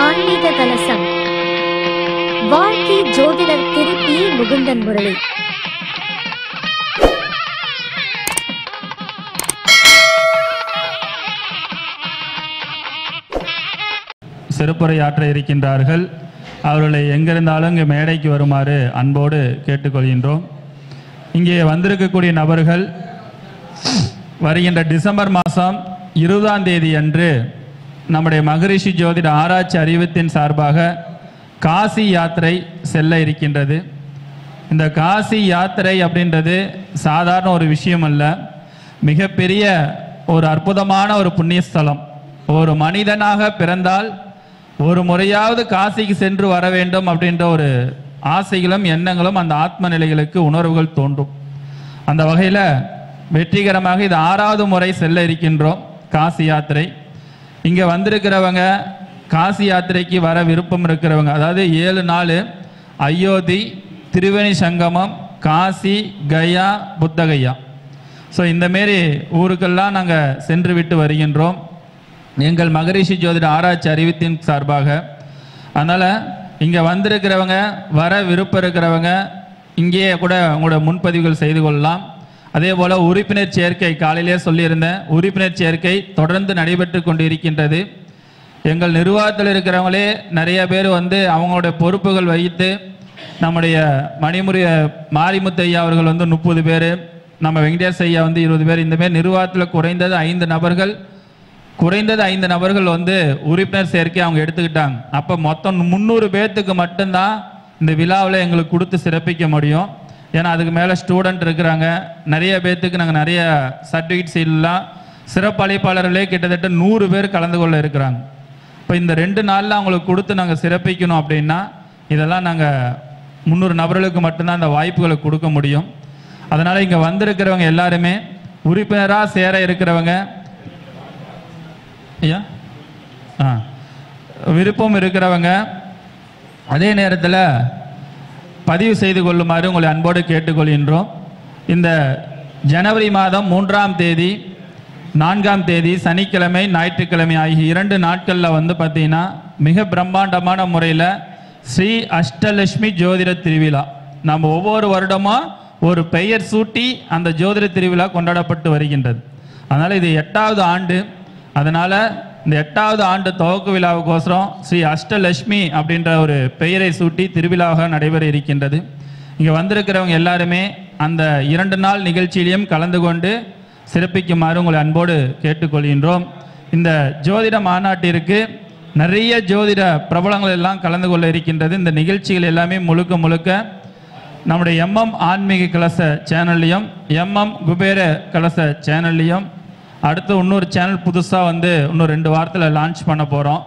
ஆன்மீக கலசம். வாழ்க்கை ஜோதிடர் திரு பி. முகுந்தன் முரளி. சிறப்புரையாற்ற இருக்கின்றார்கள். அவர்களை எங்கிருந்தாலும் இங்கே மேடைக்கு வருமாறு அன்போடு கேட்டுக்கொள்கின்றோம். இங்கே வந்திருக்கக்கூடிய நபர்கள் வருகின்ற டிசம்பர் மாதம் 20ஆம் தேதி அன்று நம்முடைய மகரிஷி ஜோதிட ஆராய்ச்சி அறிவித்தின் சார்பாக காசி யாத்திரை செல்ல இருக்கின்றது. இந்த காசி யாத்திரை அப்படின்றது சாதாரண ஒரு விஷயம் அல்ல, மிகப்பெரிய ஒரு அற்புதமான ஒரு புண்ணியஸ்தலம். ஒரு மனிதனாக பிறந்தால் ஒரு முறையாவது காசிக்கு சென்று வர வேண்டும் அப்படின்ற ஒரு ஆசைகளும் எண்ணங்களும் அந்த ஆத்ம நிலைகளுக்கு உணர்வுகள் தோன்றும். அந்த வகையில் வெற்றிகரமாக இது 6வது முறை செல்ல இருக்கின்றோம் காசி யாத்திரை. இங்கே வந்திருக்கிறவங்க காசி யாத்திரைக்கு வர விருப்பம் இருக்கிறவங்க, அதாவது 7 நாள் அயோத்தி, திரிவேணி சங்கமம், காசி, கயா, புத்தகயா, ஸோ இந்தமாரி ஊருக்கெல்லாம் நாங்கள் சென்று விட்டு வருகின்றோம் எங்கள் மகரிஷி ஜோதிட ஆராய்ச்சி அறிவித்தின் சார்பாக. அதனால் இங்கே வந்திருக்கிறவங்க, வர விருப்பம் இருக்கிறவங்க இங்கேயே கூட உங்களோட முன்பதிவுகள் செய்து கொள்ளலாம். அதே போல் உறுப்பினர் சேர்க்கை காலையிலே சொல்லியிருந்தேன், உறுப்பினர் சேர்க்கை தொடர்ந்து நடைபெற்று கொண்டு இருக்கின்றது. எங்கள் நிர்வாகத்தில் இருக்கிறவங்களே நிறைய பேர் வந்து அவங்களுடைய பொறுப்புகள் வைத்து, நம்முடைய மாரிமுத்து ஐயா அவர்கள் வந்து 30 பேர், நம்ம வெங்கடேஷ் ஐயா வந்து 20 பேர், இந்தமாரி நிர்வாகத்தில் குறைந்தது 5 நபர்கள் வந்து உறுப்பினர் சேர்க்கை அவங்க எடுத்துக்கிட்டாங்க. அப்போ மொத்தம் 300 பேர்த்துக்கு மட்டும்தான் இந்த விழாவில் எங்களுக்கு கொடுத்து சிறப்பிக்க முடியும். ஏன்னா அதுக்கு மேலே ஸ்டூடெண்ட் இருக்கிறாங்க, நிறைய பேர்த்துக்கு நாங்கள் நிறைய சர்டிஃபிகேட்ஸ் எல்லாம் சிறப்பு அழைப்பாளர்களே கிட்டத்தட்ட 100 பேர் கலந்து கொள்ள இருக்கிறாங்க. இப்போ இந்த 2 நாளில் அவங்களுக்கு கொடுத்து நாங்கள் சிறப்பிக்கணும் அப்படின்னா இதெல்லாம் நாங்கள் 300 நபர்களுக்கு மட்டும்தான் அந்த வாய்ப்புகளை கொடுக்க முடியும். அதனால் இங்கே வந்திருக்கிறவங்க எல்லாருமே உறுப்பினராக சேர இருக்கிறவங்க ஐயா விருப்பம் இருக்கிறவங்க அதே நேரத்தில் பதிவு செய்து கொள்ளுமாறு உங்களை அன்போடு கேட்டுக்கொள்கின்றோம். இந்த ஜனவரி மாதம் 3ஆம் தேதி 4ஆம் தேதி சனிக்கிழமை, ஞாயிற்றுக்கிழமை ஆகிய 2 நாட்களில் வந்து பார்த்தீங்கன்னா மிக பிரம்மாண்டமான முறையில் ஸ்ரீ அஷ்டலட்சுமி ஜோதிட திருவிழா நம்ம ஒவ்வொரு வருடமும் ஒரு பெயர் சூட்டி அந்த ஜோதிட திருவிழா கொண்டாடப்பட்டு வருகின்றது. அதனால் இது 8வது ஆண்டு. அதனால் இந்த 8வது ஆண்டு துவக்க விழாவுக்கோசரம் ஸ்ரீ அஷ்டலட்சுமி அப்படின்ற ஒரு பெயரை சூட்டி திருவிழாவாக நடைபெற இருக்கின்றது. இங்கே வந்திருக்கிறவங்க எல்லாருமே அந்த 2 நாள் நிகழ்ச்சியிலையும் கலந்து கொண்டு சிறப்பிக்குமாறு உங்களை அன்போடு கேட்டுக்கொள்கின்றோம். இந்த ஜோதிட மாநாட்டிற்கு நிறைய ஜோதிட பிரபலங்கள் எல்லாம் கலந்து கொள்ள இருக்கின்றது. இந்த நிகழ்ச்சிகள் எல்லாமே முழுக்க நம்முடைய எம்எம் ஆன்மீக கலச சேனல்லையும் எம்எம் குபேர கலச சேனல்லையும், அடுத்து இன்னொரு சேனல் புதுசாக வந்து இன்னும் 2 வாரத்தில் லான்ச் பண்ண போகிறோம்.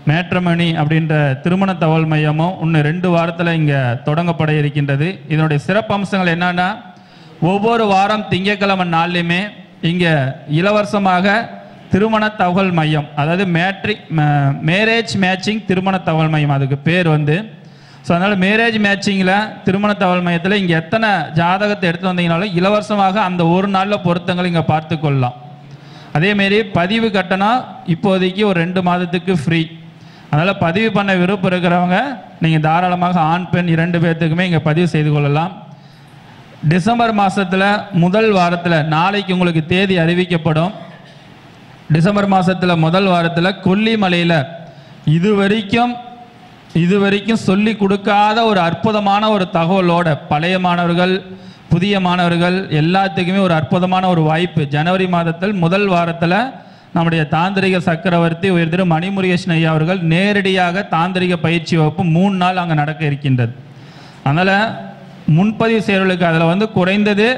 மேட்ரமணி அப்படின்ற திருமண தகவல் மையமும் இன்னும் 2 வாரத்தில் இங்கே தொடங்கப்பட இருக்கின்றது. இதனுடைய சிறப்பம்சங்கள் என்னன்னா, ஒவ்வொரு வாரம் திங்கட்கிழமை நாள்லையுமே இங்கே இலவசமாக திருமண தகவல் மையம், அதாவது மேரேஜ் மேட்சிங் திருமண தகவல் மையம் அதுக்கு பேர் வந்து. ஸோ அதனால் மேரேஜ் மேட்சிங்கில் திருமண தகவல் மையத்தில் இங்கே எத்தனை ஜாதகத்தை எடுத்து வந்தீங்கனாலும் இலவசமாக அந்த ஒரு நாளில் பொருத்தங்கள் இங்கே பார்த்து கொள்ளலாம். அதேமாரி பதிவு கட்டணம் இப்போதைக்கு ஒரு 2 மாதத்துக்கு ஃப்ரீ. அதனால் பதிவு பண்ண விருப்பம் இருக்கிறவங்க நீங்கள் தாராளமாக ஆண் பெண் 2 பேர்த்துக்குமே இங்கே பதிவு செய்து கொள்ளலாம். டிசம்பர் மாதத்தில் முதல் வாரத்தில், நாளைக்கு உங்களுக்கு தேதி அறிவிக்கப்படும், டிசம்பர் மாதத்தில் முதல் வாரத்தில் கொல்லிமலையில் இதுவரைக்கும் சொல்லி கொடுக்காத ஒரு அற்புதமான ஒரு தகவலோட பழைய மாணவர்கள், புதிய மாணவர்கள் எல்லாத்துக்குமே ஒரு அற்புதமான ஒரு வாய்ப்பு. ஜனவரி மாதத்தில் முதல் வாரத்தில் நம்முடைய தாந்திரிக சக்கரவர்த்தி உயர் திரு மணிமுருகேசன் ஐயா அவர்கள் நேரடியாக தாந்திரிக பயிற்சி வகுப்பு 3 நாள் அங்கே நடக்க இருக்கின்றது. அதனால் முன்பதிவு செய்கிறவர்களுக்கு அதில் வந்து குறைந்தது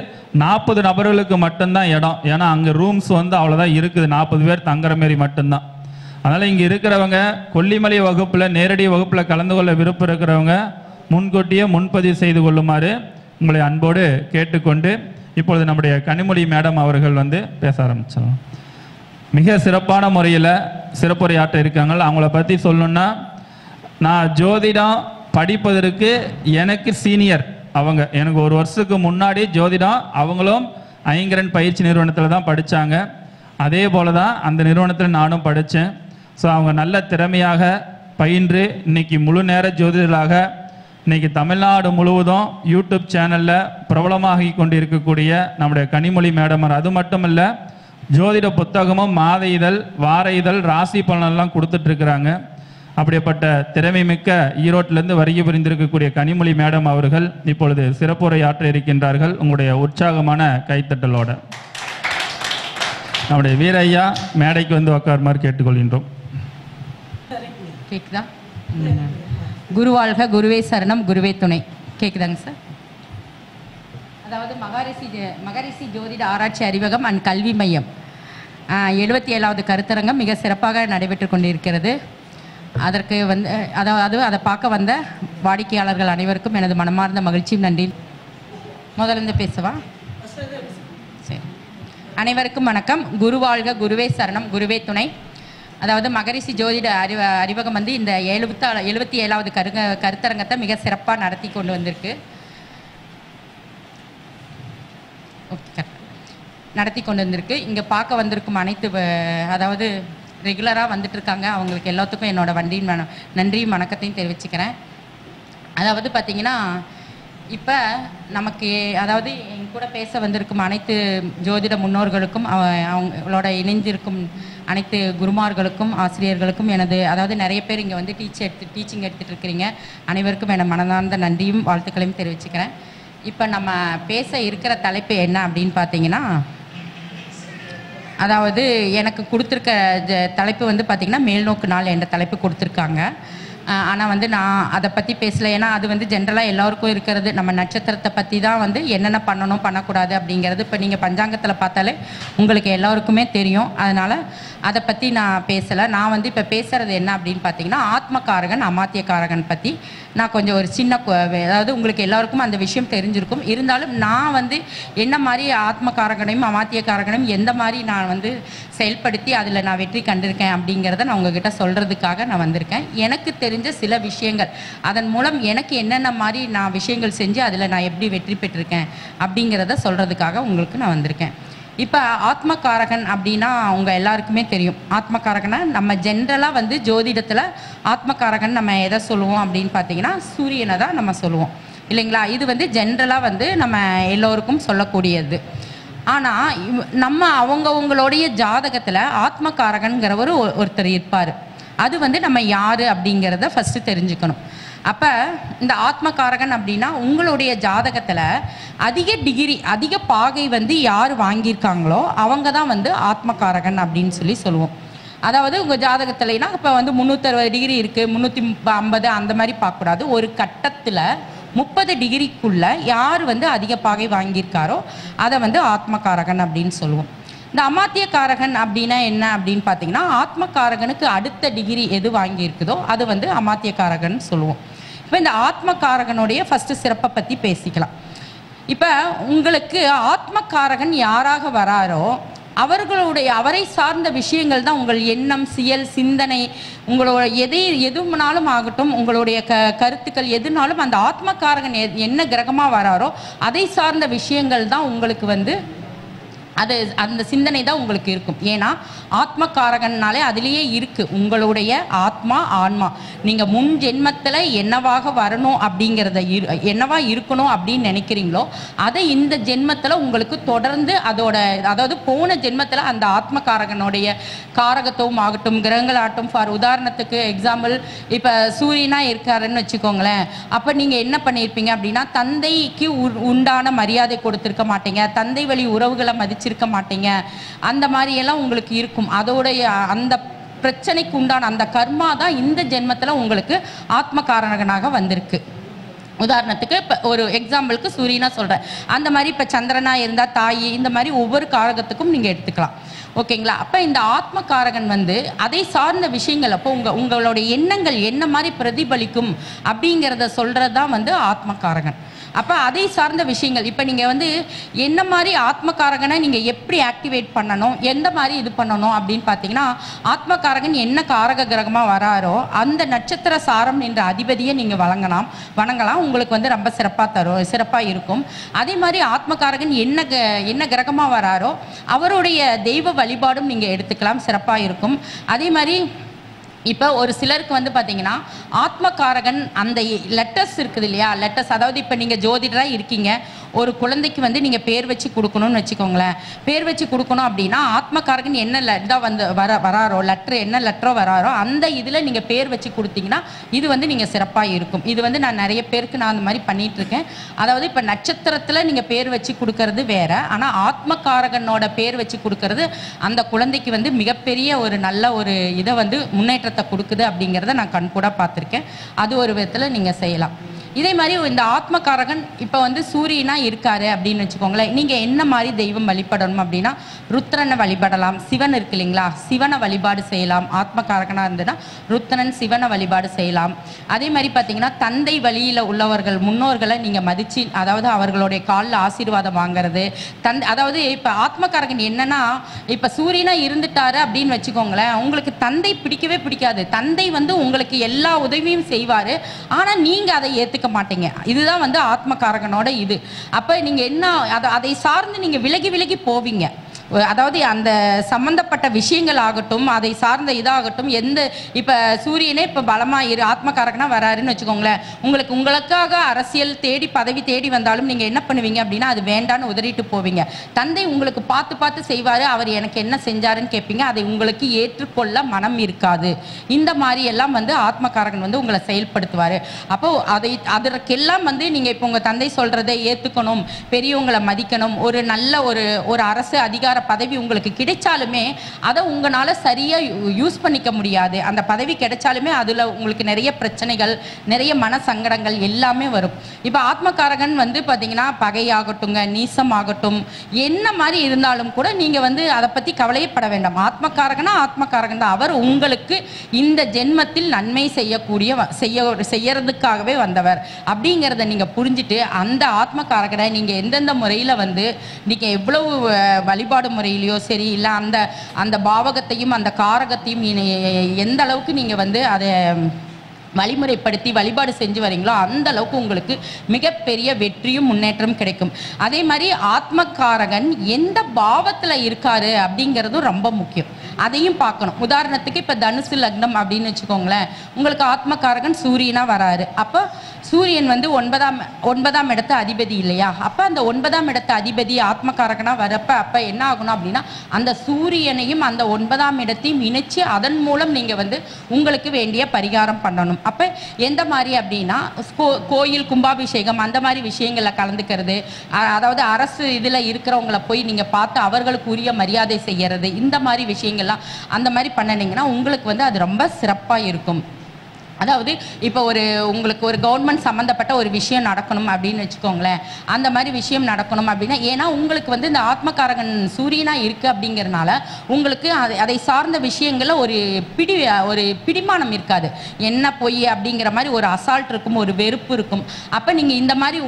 40 நபர்களுக்கு மட்டும்தான் இடம். ஏன்னா அங்கே ரூம்ஸ் வந்து அவ்வளோதான் இருக்குது, 40 பேர் தங்குற மாரி மட்டும்தான். அதனால் இங்கே இருக்கிறவங்க கொல்லிமலை வகுப்பில் நேரடி வகுப்பில் கலந்து கொள்ள விருப்பம் இருக்கிறவங்க முன்கூட்டியே முன்பதிவு செய்து கொள்ளுமாறு உங்களை அன்போடு கேட்டுக்கொண்டு இப்பொழுது நம்முடைய கனிமொழி மேடம் அவர்கள் வந்து பேச ஆரம்பிச்சிடலாம். மிக சிறப்பான முறையில் சிறப்புரையாற்ற இருக்காங்க. அவங்கள பற்றி சொல்லணுன்னா, நான் ஜோதிடம் படிப்பதற்கு எனக்கு சீனியர் அவங்க, எனக்கு 1 வருஷத்துக்கு முன்னாடி ஜோதிடம் அவங்களும் ஐங்கரன் பயிற்சி நிறுவனத்தில் தான் படித்தாங்க. அதே போல தான் அந்த நிறுவனத்தில் நானும் படித்தேன். ஸோ அவங்க நல்ல திறமையாக பயின்று இன்னைக்கு முழு நேர ஜோதிடர்களாக இன்னைக்கு தமிழ்நாடு முழுவதும் யூடியூப் சேனலில் பிரபலமாகி கொண்டு இருக்கக்கூடிய நம்முடைய கனிமொழி மேடமர். அது மட்டும் இல்லை, ஜோதிட புத்தகமும் மாத இதழ், வார இதழ், ராசி பலனெல்லாம் கொடுத்துட்ருக்குறாங்க. அப்படிப்பட்ட திறமை மிக்க ஈரோட்டிலிருந்து வருகை புரிந்திருக்கக்கூடிய கனிமொழி மேடம் அவர்கள் இப்பொழுது சிறப்புரை ஆற்ற இருக்கின்றார்கள். உங்களுடைய உற்சாகமான கைத்தட்டலோட நம்முடைய வீரையா மேடைக்கு வந்து உட்காருமாறு கேட்டுக்கொள்கின்றோம். கேக்குதா? குருவாழ்க, குருவே சரணம், குருவே துணை. கேக்குதாங்க சார்? அதாவது மகரிஷி ஜோதிட ஆராய்ச்சி அறிவகம் அண்ட் கல்வி மையம் 77வது கருத்தரங்கம் மிக சிறப்பாக நடைபெற்று கொண்டிருக்கிறது. அதற்கு வந்து அதை பார்க்க வந்த வாடிக்கையாளர்கள் அனைவருக்கும் எனது மனமார்ந்த மகிழ்ச்சியும் நன்றி. முதல்ல பேசவா? சரி. அனைவருக்கும் வணக்கம். குருவாழ்க, குருவே சரணம், குருவே துணை. அதாவது மகரிஷி ஜோதிட அறிவகம் வந்து இந்த 77வது கருத்தரங்கத்தை மிக சிறப்பாக நடத்தி கொண்டு வந்திருக்கு. இங்கே பார்க்க வந்திருக்கும் அனைத்து அதாவது ரெகுலராக வந்துட்டு இருக்காங்க அவங்களுக்கு எல்லாத்துக்கும் என்னோட நன்றியும் வணக்கத்தையும் தெரிவிச்சுக்கிறேன். அதாவது பார்த்திங்கன்னா இப்போ நமக்கு அதாவது என் கூட பேச வந்திருக்கும் அனைத்து ஜோதிட முன்னோர்களுக்கும் அவங்களோட இணைந்திருக்கும் அனைத்து குருமார்களுக்கும் ஆசிரியர்களுக்கும் அதாவது நிறைய பேர் இங்கே வந்து டீச்சிங் எடுத்துகிட்டு இருக்கிறீங்க. அனைவருக்கும் என மனதார்ந்த நன்றியும் வாழ்த்துக்களையும் தெரிவிச்சுக்கிறேன். இப்போ நம்ம பேச இருக்கிற தலைப்பு என்ன அப்படின்னு பார்த்தீங்கன்னா, அதாவது எனக்கு கொடுத்துருக்க தலைப்பு வந்து பார்த்திங்கன்னா மேல்நோக்கு நாள் என்ற தலைப்பு கொடுத்துருக்காங்க. ஆனால் வந்து நான் அதை பற்றி பேசலை. ஏன்னா அது வந்து ஜென்ரலாக எல்லோருக்கும் இருக்கிறது. நம்ம நட்சத்திரத்தை பற்றி தான் வந்து என்னென்ன பண்ணணும் பண்ணக்கூடாது அப்படிங்கிறது இப்போ நீங்கள் பஞ்சாங்கத்தில் பார்த்தாலே உங்களுக்கு எல்லோருக்குமே தெரியும். அதனால் அதை பற்றி நான் பேசலை. நான் வந்து இப்போ பேசுகிறது என்ன அப்படின்னு பார்த்தீங்கன்னா, ஆத்மகாரகன் அமாத்தியக்காரகன் பற்றி நான் கொஞ்சம் ஒரு சின்ன அதாவது உங்களுக்கு எல்லாருக்கும் அந்த விஷயம் தெரிஞ்சிருக்கும். இருந்தாலும் நான் வந்து என்ன மாதிரி ஆத்மகாரகனையும் அமாத்தியக்காரகனையும் எந்த மாதிரி நான் வந்து செயல்படுத்தி அதில் நான் வெற்றி கண்டிருக்கேன் அப்படிங்கிறத நான் உங்ககிட்ட சொல்கிறதுக்காக நான் வந்திருக்கேன். எனக்கு தெரிஞ்ச சில விஷயங்கள், அதன் மூலம் எனக்கு என்னென்ன மாதிரி நான் விஷயங்கள் செஞ்சு அதில் நான் எப்படி வெற்றி பெற்றிருக்கேன் அப்படிங்கிறத சொல்கிறதுக்காக உங்களுக்கு நான் வந்திருக்கேன். இப்போ ஆத்மகாரகன் அப்படின்னா அவங்க எல்லாருக்குமே தெரியும். ஆத்மகாரகனை நம்ம ஜென்ரலாக வந்து ஜோதிடத்தில் ஆத்மகாரகன் நம்ம எதை சொல்லுவோம் அப்படின்னு பார்த்தீங்கன்னா சூரியனை தான் நம்ம சொல்லுவோம் இல்லைங்களா? இது வந்து ஜென்ரலாக வந்து நம்ம எல்லோருக்கும் சொல்லக்கூடியது. ஆனால் நம்ம அவங்களுடைய ஜாதகத்தில் ஆத்மகாரகன்கிறவர் ஒருத்தர் இருப்பார். அது வந்து நம்ம யார் அப்படிங்கிறத ஃபஸ்ட்டு தெரிஞ்சுக்கணும். அப்போ இந்த ஆத்மகாரகன் அப்படின்னா உங்களுடைய ஜாதகத்தில் அதிக டிகிரி அதிக பாகை வந்து யார் வாங்கியிருக்காங்களோ அவங்க தான் வந்து ஆத்மகாரகன் அப்படின்னு சொல்லுவோம். அதாவது உங்கள் ஜாதகத்துலனா இப்போ வந்து 360 டிகிரி இருக்குது, 350 அந்த மாதிரி பார்க்கக்கூடாது. ஒரு கட்டத்தில் 30 டிகிரிக்குள்ளே யார் வந்து அதிக பாகை வாங்கியிருக்காரோ அதை வந்து ஆத்மகாரகன் அப்படின்னு சொல்லுவோம். இந்த அமாத்தியக்காரகன் அப்படின்னா என்ன அப்படின்னு பார்த்தீங்கன்னா, ஆத்மகாரகனுக்கு அடுத்த டிகிரி எது வாங்கியிருக்குதோ அது வந்து அமாத்தியக்காரகன் சொல்லுவோம். இப்போ இந்த ஆத்மகாரகனுடைய ஃபஸ்ட்டு சிறப்பை பற்றி பேசிக்கலாம். இப்போ உங்களுக்கு ஆத்மகாரகன் யாராக வராரோ அவரை சார்ந்த விஷயங்கள் தான் உங்கள் எண்ணம், செயல், சிந்தனை, உங்களோட எதுனாலும் ஆகட்டும், உங்களுடைய கருத்துக்கள் எதுனாலும் அந்த ஆத்மகாரகன் என்ன கிரகமாக வராரோ அதை சார்ந்த விஷயங்கள் தான் உங்களுக்கு வந்து அந்த சிந்தனை தான் உங்களுக்கு இருக்கும். ஏன்னா ஆத்மகாரகன்னாலே அதுலேயே இருக்குது உங்களுடைய ஆத்மா ஆன்மா. நீங்கள் முன் ஜென்மத்தில் என்னவாக வரணும் அப்படிங்கிறத என்னவா இருக்கணும் அப்படின்னு நினைக்கிறீங்களோ அதை இந்த ஜென்மத்தில் உங்களுக்கு தொடர்ந்து அதாவது போன ஜென்மத்தில் அந்த ஆத்மகாரகனுடைய காரகத்துவம் ஆகட்டும், கிரகங்கள் ஆகட்டும். ஃபார் உதாரணத்துக்கு எக்ஸாம்பிள், இப்போ சூரியனாக இருக்காருன்னு வச்சுக்கோங்களேன். அப்போ நீங்கள் என்ன பண்ணியிருப்பீங்க அப்படின்னா, தந்தைக்கு உண்டான மரியாதை கொடுத்துருக்க மாட்டீங்க, தந்தை வழி உறவுகளை மதிச்சிருக்க மாட்டீங்க. அந்த மாதிரியெல்லாம் உங்களுக்கு இருக்கும். அதோடைய அந்த பிரச்சனைக்கு உண்டான அந்த கர்மா தான் இந்த ஜென்மத்தில் உங்களுக்கு ஆத்மகாரகனாக வந்திருக்கு. உதாரணத்துக்கு இப்போ ஒரு எக்ஸாம்பிளுக்கு சூரியனா சொல்கிறேன். அந்த மாதிரி இப்போ சந்திரனா இருந்தால் தாய், இந்த மாதிரி ஒவ்வொரு காரகத்துக்கும் நீங்கள் எடுத்துக்கலாம். ஓகேங்களா? அப்போ இந்த ஆத்மகாரகன் வந்து அதை சார்ந்த விஷயங்கள் அப்போ உங்களுடைய எண்ணங்கள் என்ன மாதிரி பிரதிபலிக்கும் அப்படிங்கிறத சொல்கிறது தான் வந்து ஆத்மகாரகன். அப்போ அதை சார்ந்த விஷயங்கள் இப்போ நீங்கள் வந்து என்ன மாதிரி ஆத்மகாரகனை நீங்கள் எப்படி ஆக்டிவேட் பண்ணணும், எந்த மாதிரி இது பண்ணணும் அப்படின்னு பார்த்தீங்கன்னா, ஆத்மகாரகன் என்ன காரக கிரகமாக வராரோ அந்த நட்சத்திர சாரம் என்ற அதிபதியை நீங்கள் வணங்கலாம். உங்களுக்கு வந்து ரொம்ப சிறப்பாக இருக்கும். அதே மாதிரி ஆத்மகாரகன் என்ன கிரகமாக வராரோ அவருடைய தெய்வ வழிபாடும் நீங்கள் எடுத்துக்கலாம், சிறப்பாக இருக்கும். அதே மாதிரி இப்போ ஒரு சிலருக்கு வந்து பார்த்தீங்கன்னா ஆத்மகாரகன் அந்த லெட்டர்ஸ் இருக்குது இல்லையா, லெட்டர்ஸ், அதாவது இப்போ நீங்கள் ஜோதிடராக இருக்கீங்க, ஒரு குழந்தைக்கு வந்து நீங்கள் பேர் வச்சு கொடுக்கணும்னு வச்சுக்கோங்களேன். பேர் வச்சு கொடுக்கணும் அப்படின்னா ஆத்மகாரகன் என்ன இதாக வந்து வராரோ லெட்டர் என்ன லெட்டரோ வராரோ அந்த இதில் நீங்கள் பேர் வச்சு கொடுத்தீங்கன்னா இது வந்து நீங்கள் சிறப்பாக இருக்கும். இது வந்து நான் நிறைய பேருக்கு நான் அந்த மாதிரி பண்ணிகிட்ருக்கேன். அதாவது இப்போ நட்சத்திரத்தில் நீங்கள் பேர் வச்சு கொடுக்கறது வேறு, ஆனால் ஆத்மகாரகனோட பேர் வச்சு கொடுக்கறது அந்த குழந்தைக்கு வந்து மிகப்பெரிய ஒரு நல்ல ஒரு இதை வந்து முன்னேற்றத்தை கொடுக்குது அப்படிங்கிறத நான் கண்கூட பார்த்துருக்கேன். அது ஒரு விதத்தில் நீங்கள் செய்யலாம். இதே மாதிரி இந்த ஆத்மகாரகன் இப்போ வந்து சூரியனா இருக்காரு அப்படின்னு வச்சுக்கோங்களேன். நீங்கள் என்ன மாதிரி தெய்வம் வழிபடணும் அப்படின்னா ருத்ரனை வழிபடலாம். சிவன் இருக்கு இல்லைங்களா, சிவனை வழிபாடு செய்யலாம். ஆத்மகாரகனாக இருந்ததுன்னா ருத்ரன் சிவனை வழிபாடு செய்யலாம். அதே மாதிரி பார்த்தீங்கன்னா தந்தை வழியில் உள்ளவர்கள் முன்னோர்களை நீங்கள் மதித்து, அதாவது அவர்களுடைய காலில் ஆசீர்வாதம் வாங்கிறது. அதாவது இப்போ ஆத்மகாரகன் என்னன்னா, இப்போ சூரியனா இருந்துட்டாரு அப்படின்னு வச்சுக்கோங்களேன், உங்களுக்கு தந்தை பிடிக்கவே பிடிக்காது. தந்தை வந்து உங்களுக்கு எல்லா உதவியும் செய்வார், ஆனால் நீங்கள் அதை ஏற்றுக்க மாட்டீங்க. இதுதான் வந்து ஆத்மகாரகனோட இது. அப்போ நீங்கள் என்ன அதை சார்ந்து நீங்கள் விலகி போவீங்க. அதாவது அந்த சம்பந்தப்பட்ட விஷயங்கள் ஆகட்டும், அதை சார்ந்த இதாகட்டும், எந்த இப்போ சூரியனே இப்போ பலமாக ஆத்மகாரகனாக வராருன்னு வச்சுக்கோங்களேன், உங்களுக்காக அரசியல் தேடி பதவி தேடி வந்தாலும் நீங்கள் என்ன பண்ணுவீங்க அப்படின்னா அது வேண்டான்னு உதறிட்டு போவீங்க. தந்தை உங்களுக்கு பார்த்து செய்வார், அவர் எனக்கு என்ன செஞ்சாருன்னு கேட்பீங்க, அதை உங்களுக்கு ஏற்றுக்கொள்ள மனம் இருக்காது. இந்த மாதிரி எல்லாம் வந்து ஆத்மகாரகன் வந்து உங்களை செயல்படுத்துவார். அப்போது அதற்கெல்லாம் வந்து நீங்கள் இப்போ உங்கள் தந்தை சொல்கிறதை ஏற்றுக்கணும், பெரியவங்களை மதிக்கணும். ஒரு நல்ல ஒரு அரசு அதிகார பதவி உங்களுக்கு கிடைச்சாலுமே அதை உங்களால சரியா யூஸ் பண்ணிக்க முடியாது. அந்த பதவி கிடைச்சாலுமே அதுல உங்களுக்கு நிறைய பிரச்சனைகள், நிறைய மன சங்கடங்கள் எல்லாமே வரும். இப்போ ஆத்மகாரகன் வந்து பாத்தீங்கன்னா பகையாகட்டுங்க, நீசம் ஆகட்டும், என்ன மாதிரி இருந்தாலும் கூட நீங்க வந்து அதை பத்தி கவலையப்பட வேண்டாம். ஆத்மகாரகன் தான். அவர் உங்களுக்கு இந்த ஜென்மத்தில் நன்மை செய்யறதுக்காகவே வந்தவர் அப்படிங்கிறத நீங்க புரிஞ்சுட்டு அந்த ஆத்மகாரகனை நீங்க எந்தெந்த முறையில வந்து நீங்க எவ்வளவு வழிபாடு முறையிலையோ சரி, இல்லை அந்த பாவகத்தையும் அந்த காரகத்தையும் எந்த அளவுக்கு நீங்கள் வந்து அதை வழிமுறைப்படுத்தி வழிபாடு செஞ்சு வரீங்களோ அந்த அளவுக்கு உங்களுக்கு மிகப்பெரிய வெற்றியும் முன்னேற்றம் கிடைக்கும். அதே மாதிரி ஆத்மகாரகன் எந்த பாவத்தில் இருக்காரு அப்படிங்கிறதும் ரொம்ப முக்கியம். அதையும் பார்க்கணும். உதாரணத்துக்கு இப்போ தனுசு லக்னம் அப்படின்னு வச்சுக்கோங்களேன், உங்களுக்கு ஆத்மகாரகன் சூரியனா வராரு. அப்போ சூரியன் வந்து ஒன்பதாம் இடத்து அதிபதி இல்லையா, அப்போ அந்த 9ஆம் இடத்து அதிபதி ஆத்மகாரகனா வரப்ப அப்போ என்ன ஆகணும் அப்படின்னா அந்த சூரியனையும் அந்த 9ஆம் இடத்தையும் இணைச்சு அதன் மூலம் நீங்கள் வந்து உங்களுக்கு வேண்டிய பரிகாரம் பண்ணணும். அப்போ எந்த மாதிரி அப்படின்னா கோயில் கும்பாபிஷேகம் அந்த மாதிரி விஷயங்களில் கலந்துக்கிறது, அதாவது அரசு இதில் இருக்கிறவங்களை போய் நீங்கள் பார்த்து அவர்களுக்கு உரிய மரியாதை செய்யறது, இந்த மாதிரி விஷயங்கள்லாம் அந்த மாதிரி பண்ணினீங்கன்னா உங்களுக்கு வந்து அது ரொம்ப சிறப்பாக இருக்கும். அதாவது இப்போ உங்களுக்கு ஒரு கவர்மெண்ட் சம்மந்தப்பட்ட ஒரு விஷயம் நடக்கணும் அப்படின்னு வச்சுக்கோங்களேன், அந்த மாதிரி விஷயம் நடக்கணும் அப்படின்னா, ஏன்னா உங்களுக்கு வந்து இந்த ஆத்மகாரகன் சூரியனாக இருக்குது அப்படிங்கிறனால உங்களுக்கு அதை சார்ந்த விஷயங்களில் ஒரு பிடிமானம் இருக்காது. என்ன பொய் அப்படிங்கிற மாதிரி ஒரு அசால்ட் இருக்கும், ஒரு வெறுப்பு இருக்கும். அப்போ நீங்கள் இந்த மாதிரி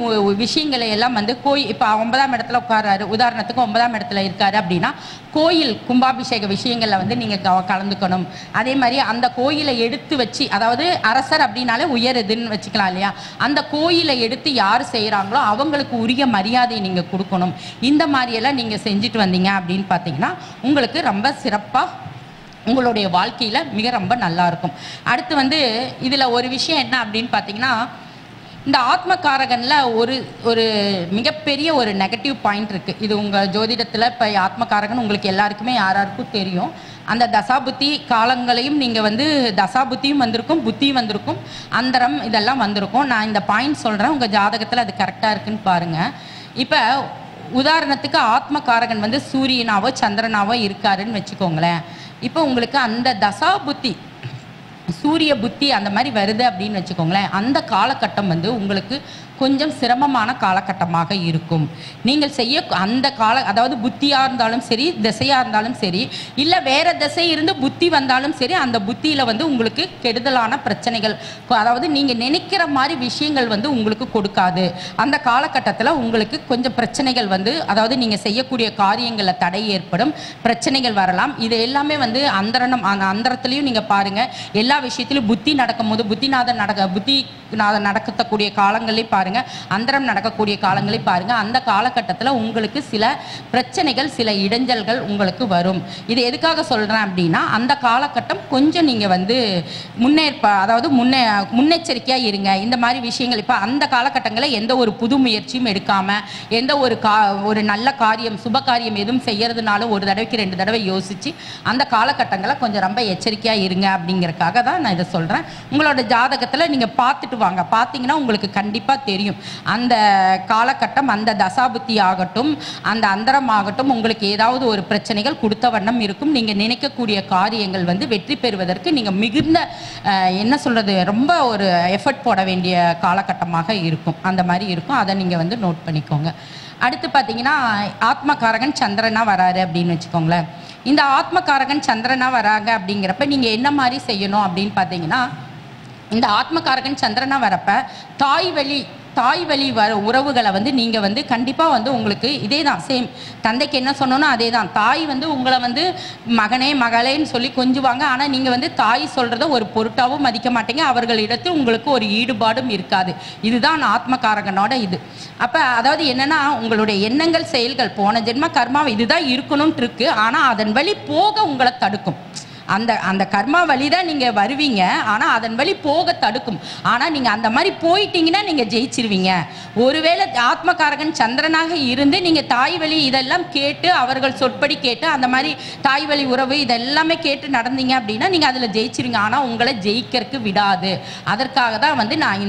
விஷயங்களை எல்லாம் வந்து இப்போ 9ஆம் இடத்துல உட்காராரு, உதாரணத்துக்கு 9ஆம் இடத்துல இருக்காரு அப்படின்னா கோயில் கும்பாபிஷேக விஷயங்களில் வந்து நீங்கள் கலந்துக்கணும். அதே மாதிரி அந்த கோயிலை எடுத்து வச்சு, அதாவது அரசர் அப்படின்னாலே உயர் இதுன்னு வச்சுக்கலாம் இல்லையா, அந்த கோயிலை எடுத்து யார் செய்கிறாங்களோ அவங்களுக்கு உரிய மரியாதையை நீங்கள் கொடுக்கணும். இந்த மாதிரியெல்லாம் நீங்கள் செஞ்சுட்டு வந்தீங்க அப்படின்னு பார்த்தீங்கன்னா உங்களுக்கு ரொம்ப சிறப்பாக உங்களுடைய வாழ்க்கையில் ரொம்ப நல்லா இருக்கும். அடுத்து வந்து இதில் ஒரு விஷயம் என்ன அப்படின்னு பார்த்தீங்கன்னா, இந்த ஆத்மகாரகனில் ஒரு மிகப்பெரிய ஒரு நெகட்டிவ் பாயிண்ட் இருக்குது. இது உங்கள் ஜோதிடத்தில் இப்போ ஆத்மகாரகன் உங்களுக்கு எல்லாருக்குமே யாராருக்கும் தெரியும். அந்த தசாபுத்தி காலங்களையும் நீங்கள் வந்து தசாபுத்தியும் வந்திருக்கும், புத்தியும் வந்திருக்கும், அந்தரம் இதெல்லாம் வந்திருக்கும். நான் இந்த பாயிண்ட் சொல்கிறேன், உங்கள் ஜாதகத்தில் அது கரெக்டாக இருக்குன்னு பாருங்கள். இப்போ உதாரணத்துக்கு ஆத்மகாரகன் வந்து சூரியனாவோ சந்திரனாவோ இருக்காருன்னு வச்சுக்கோங்களேன். இப்போ உங்களுக்கு அந்த தசாபுத்தி சூரிய புத்தி அந்த மாதிரி வருது அப்படின்னு வச்சுக்கோங்களேன், அந்த காலகட்டம் வந்து உங்களுக்கு கொஞ்சம் சிரமமான காலகட்டமாக இருக்கும். நீங்கள் செய்ய அந்த அதாவது புத்தியாக இருந்தாலும் சரி, திசையாக இருந்தாலும் சரி, இல்லை வேற திசை இருந்து புத்தி வந்தாலும் சரி, அந்த புத்தியில் வந்து உங்களுக்கு கெடுதலான பிரச்சனைகள், அதாவது நீங்கள் நினைக்கிற மாதிரி விஷயங்கள் வந்து உங்களுக்கு கொடுக்காது. அந்த காலகட்டத்தில் உங்களுக்கு கொஞ்சம் பிரச்சனைகள் வந்து, அதாவது நீங்கள் செய்யக்கூடிய காரியங்களில் தடை ஏற்படும், பிரச்சனைகள் வரலாம். இது எல்லாமே வந்து அந்தரணம், அந்த அந்தரத்துலேயும் நீங்கள் பாருங்கள், எல்லா விஷயத்திலும் புத்தி நடக்கும்போது புத்திநாதன் நடக்கக்கூடிய காலங்களையும் பாருங்கள், அந்தரம் நடக்கக்கூடிய காலங்களையும் பாருங்கள். அந்த காலகட்டத்தில் உங்களுக்கு சில பிரச்சனைகள், சில இடைஞ்சல்கள் உங்களுக்கு வரும். இது எதுக்காக சொல்கிறேன் அப்படின்னா, அந்த காலகட்டம் கொஞ்சம் நீங்கள் வந்து அதாவது முன்னெச்சரிக்கையாக இருங்க. இந்த மாதிரி விஷயங்கள் இப்போ அந்த காலகட்டங்களில் எந்த ஒரு புது முயற்சியும் எடுக்காமல், எந்த ஒரு நல்ல காரியம், சுப காரியம் எதுவும் செய்யறதுனாலும் ஒரு தடவைக்கு 2 தடவை யோசித்து அந்த காலகட்டங்களை கொஞ்சம் ரொம்ப எச்சரிக்கையாக இருங்க. அப்படிங்கிறதுக்காக தான் நான் இதை சொல்கிறேன். உங்களோட ஜாதகத்தில் நீங்கள் பார்த்துட்டு வாங்க. பார்த்தீங்கன்னா உங்களுக்கு கண்டிப்பாக தெரியும் அந்த காலகட்டம், அந்த தசாபுத்தி ஆகட்டும், அந்த அந்தரம் ஆகட்டும், உங்களுக்கு ஏதாவது ஒரு பிரச்சனைகள் கொடுத்த வண்ணம் இருக்கும். நீங்கள் நினைக்கக்கூடிய காரியங்கள் வந்து வெற்றி பெறுவதற்கு நீங்கள் மிகுந்த என்ன சொல்கிறது, ரொம்ப ஒரு எஃபர்ட் போட வேண்டிய காலகட்டமாக இருக்கும். அந்த மாதிரி இருக்கும். அதை நீங்கள் வந்து நோட் பண்ணிக்கோங்க. அடுத்து பார்த்தீங்கன்னா, ஆத்மகாரகன் சந்திரனா வராரு அப்படின்னு வச்சுக்கோங்களேன். இந்த ஆத்மகாரகன் சந்திரனா வராங்க அப்படிங்கிறப்ப நீங்கள் என்ன மாதிரி செய்யணும் அப்படின்னு பார்த்தீங்கன்னா, இந்த ஆத்மகாரகன் சந்திரனா வரப்ப தாய் வழி உறவுகளை வந்து நீங்கள் வந்து கண்டிப்பாக வந்து உங்களுக்கு இதே தான், சேம் தந்தைக்கு என்ன சொன்னோன்னா அதே தான். தாய் வந்து உங்களை வந்து மகனே மகளேன்னு சொல்லி கொஞ்சுவாங்க. ஆனால் நீங்கள் வந்து தாய் சொல்கிறத ஒரு பொருட்டாகவும் மதிக்க மாட்டீங்க. அவர்களிடத்தில் உங்களுக்கு ஒரு ஈடுபாடும் இருக்காது. இதுதான் ஆத்மகாரகனோட இது. அப்போ அதாவது என்னென்னா, உங்களுடைய எண்ணங்கள், செயல்கள், போன ஜென்ம கர்மா இதுதான் இருக்கணும்னு இருக்கு. ஆனால் அதன் வழி போக உங்களை தடுக்கும். அந்த கர்மா வழி தான் நீங்கள் வருவீங்க, ஆனால் அதன் வழி போக தடுக்கும். ஆனால் நீங்கள் அந்த மாதிரி போயிட்டீங்கன்னா நீங்கள் ஜெயிச்சிருவீங்க. ஒருவேளை ஆத்மகாரகன் சந்திரனாக இருந்து நீங்கள் தாய் வழி இதெல்லாம் கேட்டு, அவர்கள் சொற்படி கேட்டு, அந்த மாதிரி தாய் வழி உறவு இதெல்லாமே கேட்டு நடந்தீங்க அப்படின்னா நீங்கள் அதில் ஜெயிச்சிருங்க. ஆனால் உங்களை ஜெயிக்கிறதுக்கு விடாது. அதற்காக தான் வந்து நான்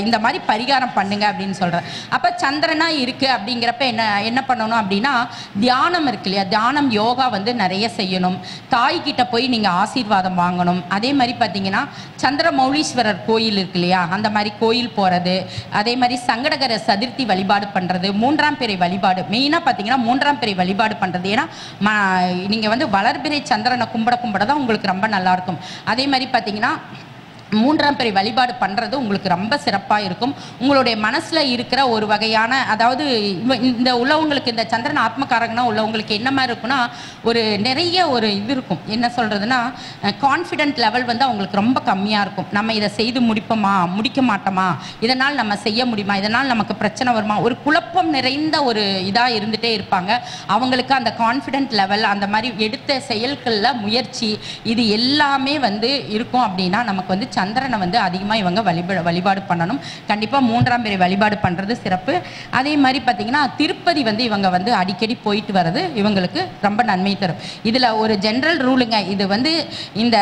இந்த மாதிரி பரிகாரம் பண்ணுங்க அப்படின்னு சொல்கிறேன். அப்போ சந்திரனா இருக்குது அப்படிங்கிறப்ப என்ன பண்ணணும் அப்படின்னா, தியானம் இருக்கு இல்லையா, தியானம் யோகா வந்து நிறைய செய்யணும். தாய்கிட்ட போய் நீங்கள் ஆசீர்வாதம் வாங்கணும். அதே மாதிரி பார்த்தீங்கன்னா, சந்திரமௌலீஸ்வரர் கோயில் இருக்கு இல்லையா, அந்த மாதிரி கோயில் போகிறது. அதே மாதிரி சங்கடகர சதுர்த்தி வழிபாடு பண்ணுறது, 3ஆம் பிறை வழிபாடு, மெயினாக பார்த்தீங்கன்னா 3ஆம் பிறை வழிபாடு பண்ணுறது. ஏன்னா நீங்கள் வந்து வளர்பிறை சந்திரனை கும்பிட தான் உங்களுக்கு ரொம்ப நல்லாயிருக்கும். அதே மாதிரி பார்த்தீங்கன்னா 3ஆம் பிறை வழிபாடு பண்ணுறது உங்களுக்கு ரொம்ப சிறப்பாக இருக்கும். உங்களுடைய மனசில் இருக்கிற ஒரு வகையான, அதாவது இந்த உள்ளவங்களுக்கு, இந்த சந்திரன் ஆத்மகாரகனா உள்ளவங்களுக்கு என்ன மாதிரி இருக்குன்னா, ஒரு நிறைய ஒரு இது இருக்கும். என்ன சொல்கிறதுனா, கான்ஃபிடென்ட் லெவல் வந்து அவங்களுக்கு ரொம்ப கம்மியாக இருக்கும். நம்ம இதை செய்து முடிக்க மாட்டோமா, இதனால் நம்ம செய்ய முடியுமா, இதனால் நமக்கு பிரச்சனை வருமா, ஒரு குழப்பம் நிறைந்த ஒரு இதாக இருந்துகிட்டே இருப்பாங்க. அவங்களுக்கு அந்த கான்ஃபிடென்ட் லெவல், அந்த மாதிரி எடுத்த செயல்களில் முயற்சி, இது எல்லாமே வந்து இருக்கும். அப்படின்னா நமக்கு வந்து சந்திரனை வந்து அதிகமாக இவங்க வழிபாடு பண்ணணும். கண்டிப்பாக 3ஆம் பிறை வழிபாடு பண்ணுறது சிறப்பு. அதே மாதிரி பார்த்தீங்கன்னா, திருப்பதி வந்து இவங்க வந்து அடிக்கடி போயிட்டு வர்றது இவங்களுக்கு ரொம்ப நன்மை தரும். இதில் ஒரு ஜென்ரல் ரூலுங்க, இது வந்து இந்த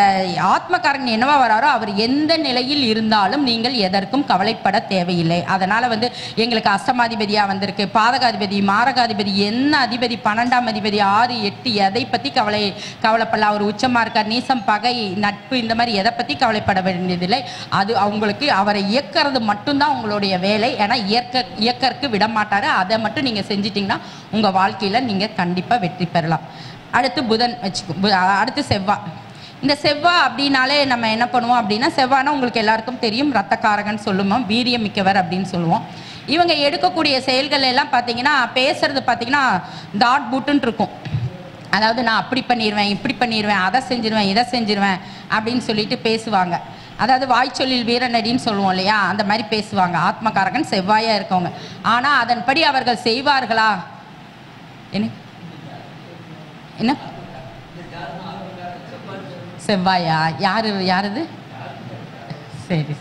ஆத்மகாரகன் என்னவா வராரோ அவர் எந்த நிலையில் இருந்தாலும் நீங்கள் எதற்கும் கவலைப்பட தேவையில்லை. அதனால் வந்து எங்களுக்கு அஷ்டமாதிபதியாக வந்திருக்கு, பாதகாதிபதி, மாரகாதிபதி, என்ன அதிபதி, 12ஆம் அதிபதி, 6, 8 எதை பற்றி கவலைப்படலாம். அவர் உச்சமாக இருக்கார், நீசம், பகை, நட்பு, இந்த மாதிரி எதை பற்றி கவலைப்பட வேண்டியதில்லை. அது அவங்களுக்கு அவரை இயக்கிறது மட்டும்தான் உங்களுடைய வேலை. ஏன்னா இயக்கருக்கு விட மாட்டாரு. அதை மட்டும் நீங்கள் செஞ்சிட்டிங்கன்னா உங்கள் வாழ்க்கையில் நீங்கள் கண்டிப்பாக வெற்றி பெறலாம். அடுத்து புதன் அடுத்து செவ்வாய். இந்த செவ்வாய் அப்படின்னாலே நம்ம என்ன பண்ணுவோம் அப்படின்னா, செவ்வாய்னா உங்களுக்கு எல்லாருக்கும் தெரியும், ரத்தக்காரகன் சொல்லுவோம், வீரியம் மிக்கவர் அப்படின்னு சொல்லுவோம். இவங்க எடுக்கக்கூடிய செயல்கள் எல்லாம் பார்த்தீங்கன்னா, பேசுறது பார்த்தீங்கன்னா டாட் பூட்டுன்னு இருக்கும். அதாவது நான் அப்படி பண்ணிடுவேன், இப்படி பண்ணிடுவேன், அதை செஞ்சிருவேன், இதை செஞ்சிருவேன் அப்படின்னு சொல்லிட்டு பேசுவாங்க. அதாவது வாய்ச்சொல்லில் வீரநடின்னு சொல்லுவோம் இல்லையா, அந்த மாதிரி பேசுவாங்க. ஆத்மகாரகன் செவ்வாயாக இருக்கவங்க. ஆனால் அதன்படி அவர்கள் செய்வார்களா? என்ன செவ்வாயா? யாருது? சரி,